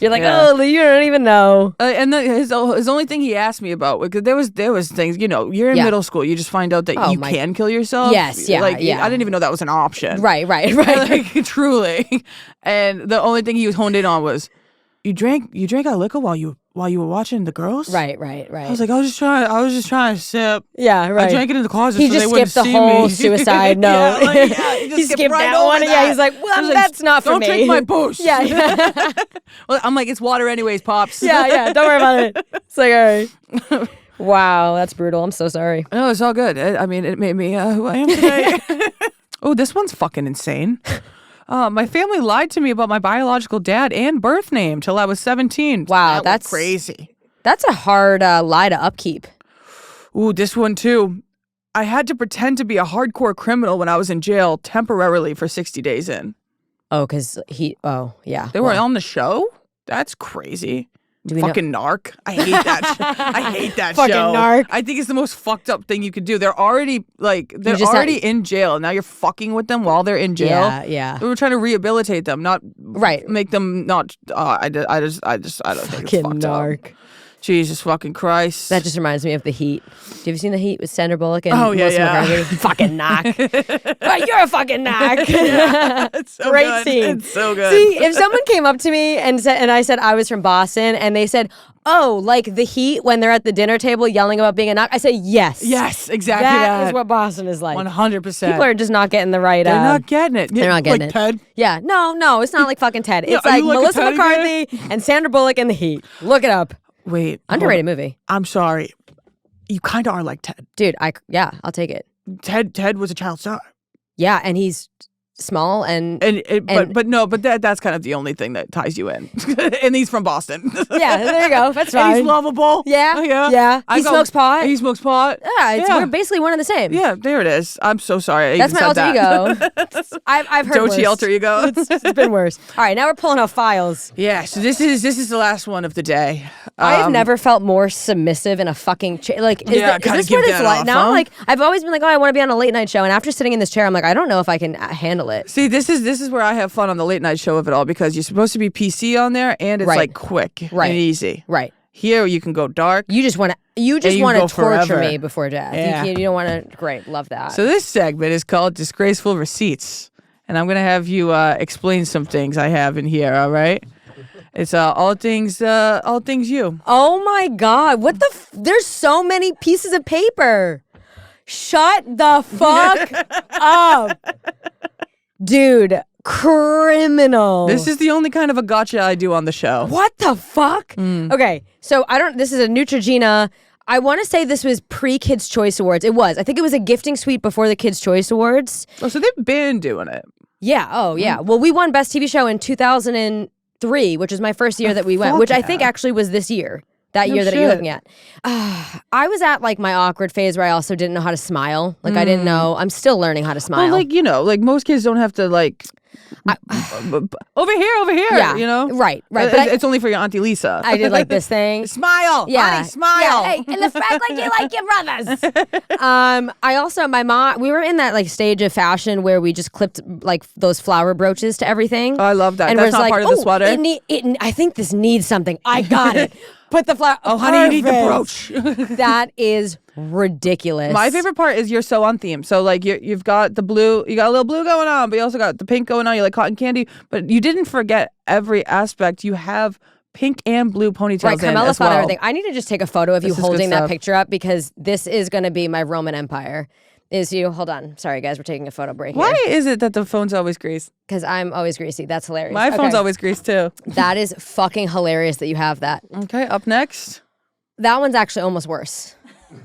You're like, Yeah. oh, you don't even know. And then his only thing he asked me about, because there was things, you're in middle school, you just find out that you can kill yourself. Yes, yeah, like, yeah. I didn't even know that was an option. Right. Like, truly. And the only thing he was honed in on was, you drank a liquor while you were watching the girls? Right. I was like, I was just trying to sip. Yeah, right. I drank it in the closet He so just they wouldn't skipped the see whole me. suicide note. He skipped right that over one. that. Yeah, he's like, well, I was that's not for don't me. Don't drink my boost. Yeah. Well, I'm like, it's water anyways, Pops. yeah. Don't worry about it. It's like, all right. Wow, that's brutal. I'm so sorry. No, it's all good. I mean, it made me who I am today. Oh, this one's fucking insane. My family lied to me about my biological dad and birth name till I was 17. Wow, that's crazy. That's a hard lie to upkeep. Ooh, this one too. I had to pretend to be a hardcore criminal when I was in jail temporarily for 60 days in. Oh, because yeah. They were on the show? That's crazy. Fucking narc. I hate that. I hate that fucking show. narc. I think it's the most fucked up thing you could do. They're already in jail. And now you're fucking with them while they're in jail. Yeah. We were trying to rehabilitate them, not make them not. I don't think it's fucked narc. up. Jesus fucking Christ. That just reminds me of The Heat. Have you seen The Heat with Sandra Bullock and Melissa McCarthy? Fucking knock. You're a fucking knock. It's so Great good. scene. It's so good. See, if someone came up to me and I said I was from Boston and they said, oh, like The Heat when they're at the dinner table yelling about being a knock, I say yes. Yes, exactly. That is what Boston is like. 100%. People are just not getting the right. They're not getting it. They're not getting like it. Ted. Yeah, no, it's not like fucking Ted. It's are like you like a Melissa Ted McCarthy and Sandra Bullock in The Heat. Look it up. Wait. Underrated movie. I'm sorry. You kind of are like Ted. Dude, I'll take it. Ted was a child star. Yeah, and he's small and but that's kind of the only thing that ties you in. And he's from Boston. yeah, there you go. That's fine. And he's lovable. Yeah. He smokes pot. He smokes pot. Yeah, we're basically one and the same. Yeah, there it is. I'm so sorry. That's my alter ego. I've heard Dochi worse. alter ego. It's been worse. All right, now we're pulling out files. Yeah, so this is the last one of the day. I've never felt more submissive in a fucking chair. Like, is this what it's like? Now, like, I've always been like, oh, I want to be on a late night show. And after sitting in this chair, I'm like, I don't know if I can handle it. See, this is where I have fun on the late night show of it all because you're supposed to be PC on there and it's like quick and easy. Right. Here you can go dark. You just want to torture forever. me before death. Yeah. You don't want to. Great, love that. So this segment is called Disgraceful Receipts, and I'm gonna have you explain some things I have in here. All right. It's all things you. Oh my God! What the? There's so many pieces of paper. Shut the fuck up, dude. Criminal. This is the only kind of a gotcha I do on the show. What the fuck? Okay, so this is a Neutrogena. I want to say this was pre-Kids' Choice Awards. It was. I think it was a gifting suite before the Kids' Choice Awards. Oh, so they've been doing it. Yeah. Oh, yeah. Well, we won Best TV Show in 2003, which was my first year that we went, which I think actually was this year. That year that you're looking at. I was at like my awkward phase where I also didn't know how to smile. Like I didn't know. I'm still learning how to smile. Well, like most kids don't have to like over here. Yeah, you know. Right. But it's only for your Auntie Lisa. I did like this thing. Smile, yeah, honey, smile. Yeah, hey, in the front like you like your brothers. I also my mom. We were in that like stage of fashion where we just clipped like those flower brooches to everything. Oh, I love that. And that's not part of the sweater. I think this needs something. I got it. Put the flower. Oh, honey, you need the brooch. That is ridiculous. My favorite part is you're so on theme. So like you've got the blue, you got a little blue going on, but you also got the pink going on. You like cotton candy, but you didn't forget every aspect. You have pink and blue ponytails. Right, Carmela as thought well. everything. I need to just take a photo of you holding that picture up because this is going to be my Roman Empire. Is you hold on? Sorry, guys, we're taking a photo break. Why is it that the phone's always greased? Because I'm always greasy. That's hilarious. My phone's always greased too. That is fucking hilarious that you have that. Okay, up next. That one's actually almost worse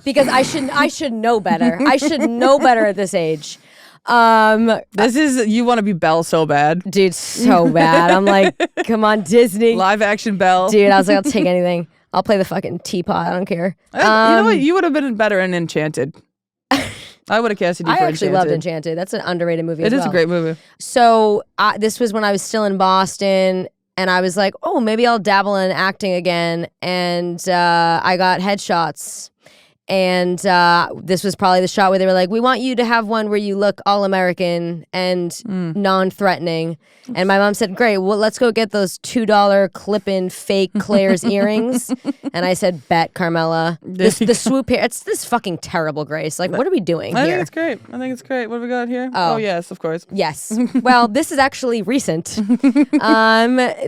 because I should know better. I should know better at this age. This is you want to be Belle so bad, dude, so bad. I'm like, come on, Disney, live action Belle, dude. I was like, I'll take anything. I'll play the fucking teapot. I don't care. You know what? You would have been better in Enchanted. I would have casted you for Enchanted. I actually loved Enchanted. That's an underrated movie. It is a great movie. So this was when I was still in Boston. And I was like, oh, maybe I'll dabble in acting again. And I got headshots. And this was probably the shot where they were like, we want you to have one where you look all American and non-threatening. And my mom said, great, well, let's go get those $2 clip-in fake Claire's earrings. And I said, bet, Carmela. The swoop here, it's this fucking terrible, Grace. Like, what are we doing here? I think it's great. What have we got here? Oh yes, of course. Yes. Well, this is actually recent.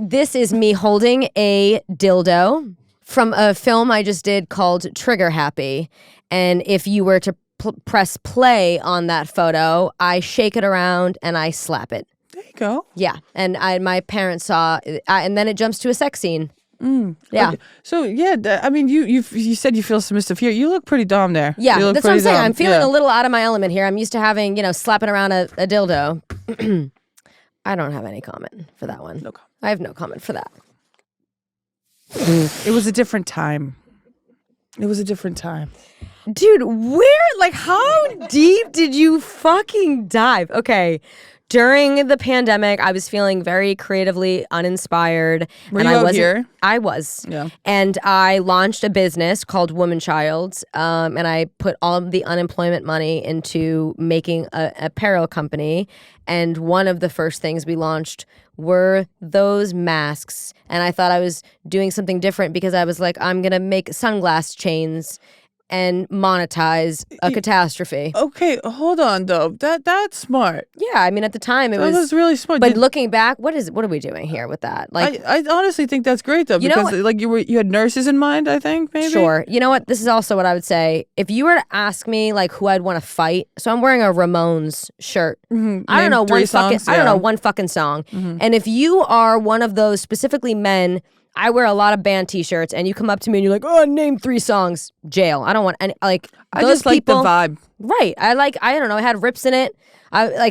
This is me holding a dildo from a film I just did called Trigger Happy. And if you were to press play on that photo, I shake it around and I slap it. There you go. Yeah. And my parents saw, and then it jumps to a sex scene. Yeah. Okay. So yeah, I mean, you said you feel submissive here. You look pretty dom there. Yeah, You look that's what I'm pretty saying. dom. I'm feeling Yeah. a little out of my element here. I'm used to having, slapping around a dildo. I don't have any comment for that one. No comment. I have no comment for that. It was a different time. It was a different time. Dude, how deep did you fucking dive? Okay. During the pandemic, I was feeling very creatively uninspired. Were and you I out wasn't, here? I was. Yeah. And I launched a business called Woman Child. And I put all of the unemployment money into making a apparel company. And one of the first things we launched were those masks. And I thought I was doing something different because I was like, I'm going to make sunglass chains and monetize a catastrophe. Okay, hold on though. That's smart. Yeah, I mean at the time it That was really smart. But looking back, what are we doing here with that? I honestly think that's great though, because you had nurses in mind, I think, maybe. Sure. You know what? This is also what I would say. If you were to ask me who I'd want to fight, so I'm wearing a Ramones shirt. Mm-hmm. I don't know one fucking song. Mm-hmm. And if you are one of those specifically men, I wear a lot of band T-shirts, and you come up to me and you're like, "Oh, name 3 songs." Jail. I don't want any I those just like the people, vibe. Right. I don't know. It had rips in it. I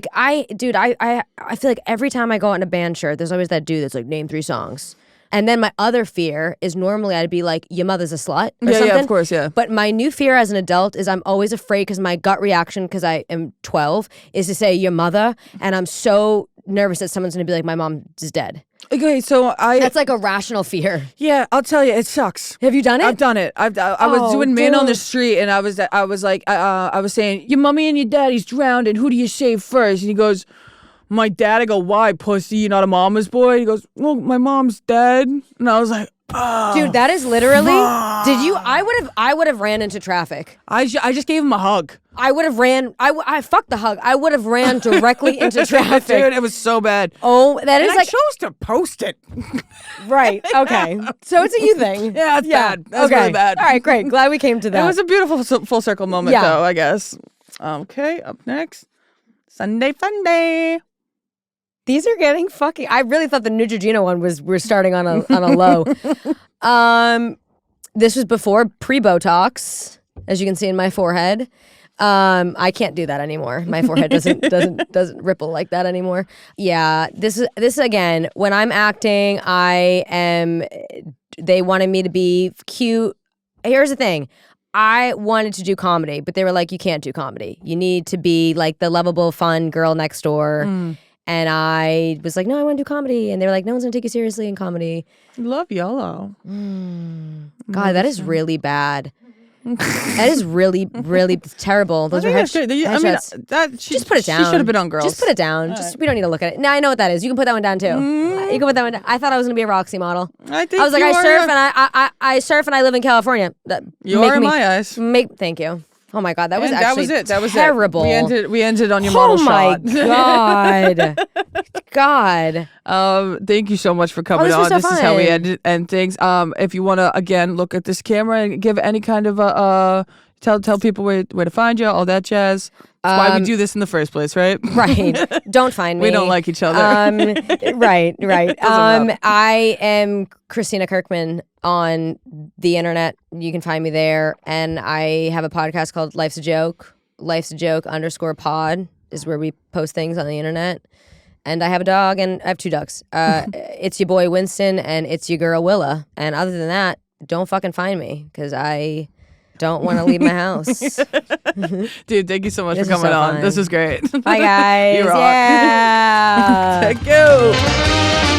feel like every time I go out in a band shirt, there's always that dude that's like, name 3 songs. And then my other fear is normally I'd be like, your mother's a slut or something. Yeah, of course, yeah. But my new fear as an adult is I'm always afraid because my gut reaction, because I am 12, is to say your mother. And I'm so nervous that someone's going to be like, my mom is dead. Okay, so That's like a rational fear. Yeah, I'll tell you, it sucks. Have you done it? I've done it. I was doing man on the dude. street, and I was saying, your mommy and your daddy's drowned, and who do you save first? And he goes, my dad. I go, why, pussy? You're not a mama's boy? He goes, well, my mom's dead. And I was like, oh, dude, that is literally. Did you? I would have ran into traffic. I just gave him a hug. I would have ran. I fucked the hug. I would have ran directly into traffic. Dude, it was so bad. Oh, that is And I chose to post it. right. Okay. So it's a you thing. Yeah, it's bad. That's okay. really bad. All right, great. Glad we came to that. It was a beautiful full circle moment, Yeah. though, I guess. Okay, up next, Sunday Funday. These are getting fucking. I really thought the Neutrogena one we're starting on a low. This was before pre-Botox, as you can see in my forehead. I can't do that anymore. My forehead doesn't ripple like that anymore. Yeah, this again. When I'm acting, they wanted me to be cute. Here's the thing. I wanted to do comedy, but they were like, you can't do comedy. You need to be like the lovable, fun girl next door. And I was like, no, I want to do comedy. And they were like, no one's going to take you seriously in comedy. Love yellow. God, that is really bad. That is really, really terrible. Those are headshots. Just put it down. She should have been on Girls. Just put it down. We don't need to look at it. Now I know what that is. You can put that one down too. You can put that one down. I thought I was going to be a Roxy model. I think I was like, you I are surf and I surf and I live in California. You are in my eyes. Thank you. Oh my God, that was And actually that was terrible. it. We ended on your model shot. Oh my God. Thank you so much for coming this on. was so This is how we fun. end things. If you want to again look at this camera and give any kind of tell people where to find you, all that jazz. That's why we do this in the first place, right? Right. Don't find me. We don't like each other. Right. Doesn't help. I am Christina Kirkman on the internet. You can find me there. And I have a podcast called Life's a Joke. Life's a Joke _pod is where we post things on the internet. And I have a dog, and I have 2 ducks. It's your boy Winston, and it's your girl Willa. And other than that, don't fucking find me, because I don't want to leave my house. Dude, thank you so much This for is coming so on. fun. This is great. Bye, guys. You rock. Yeah. Thank you.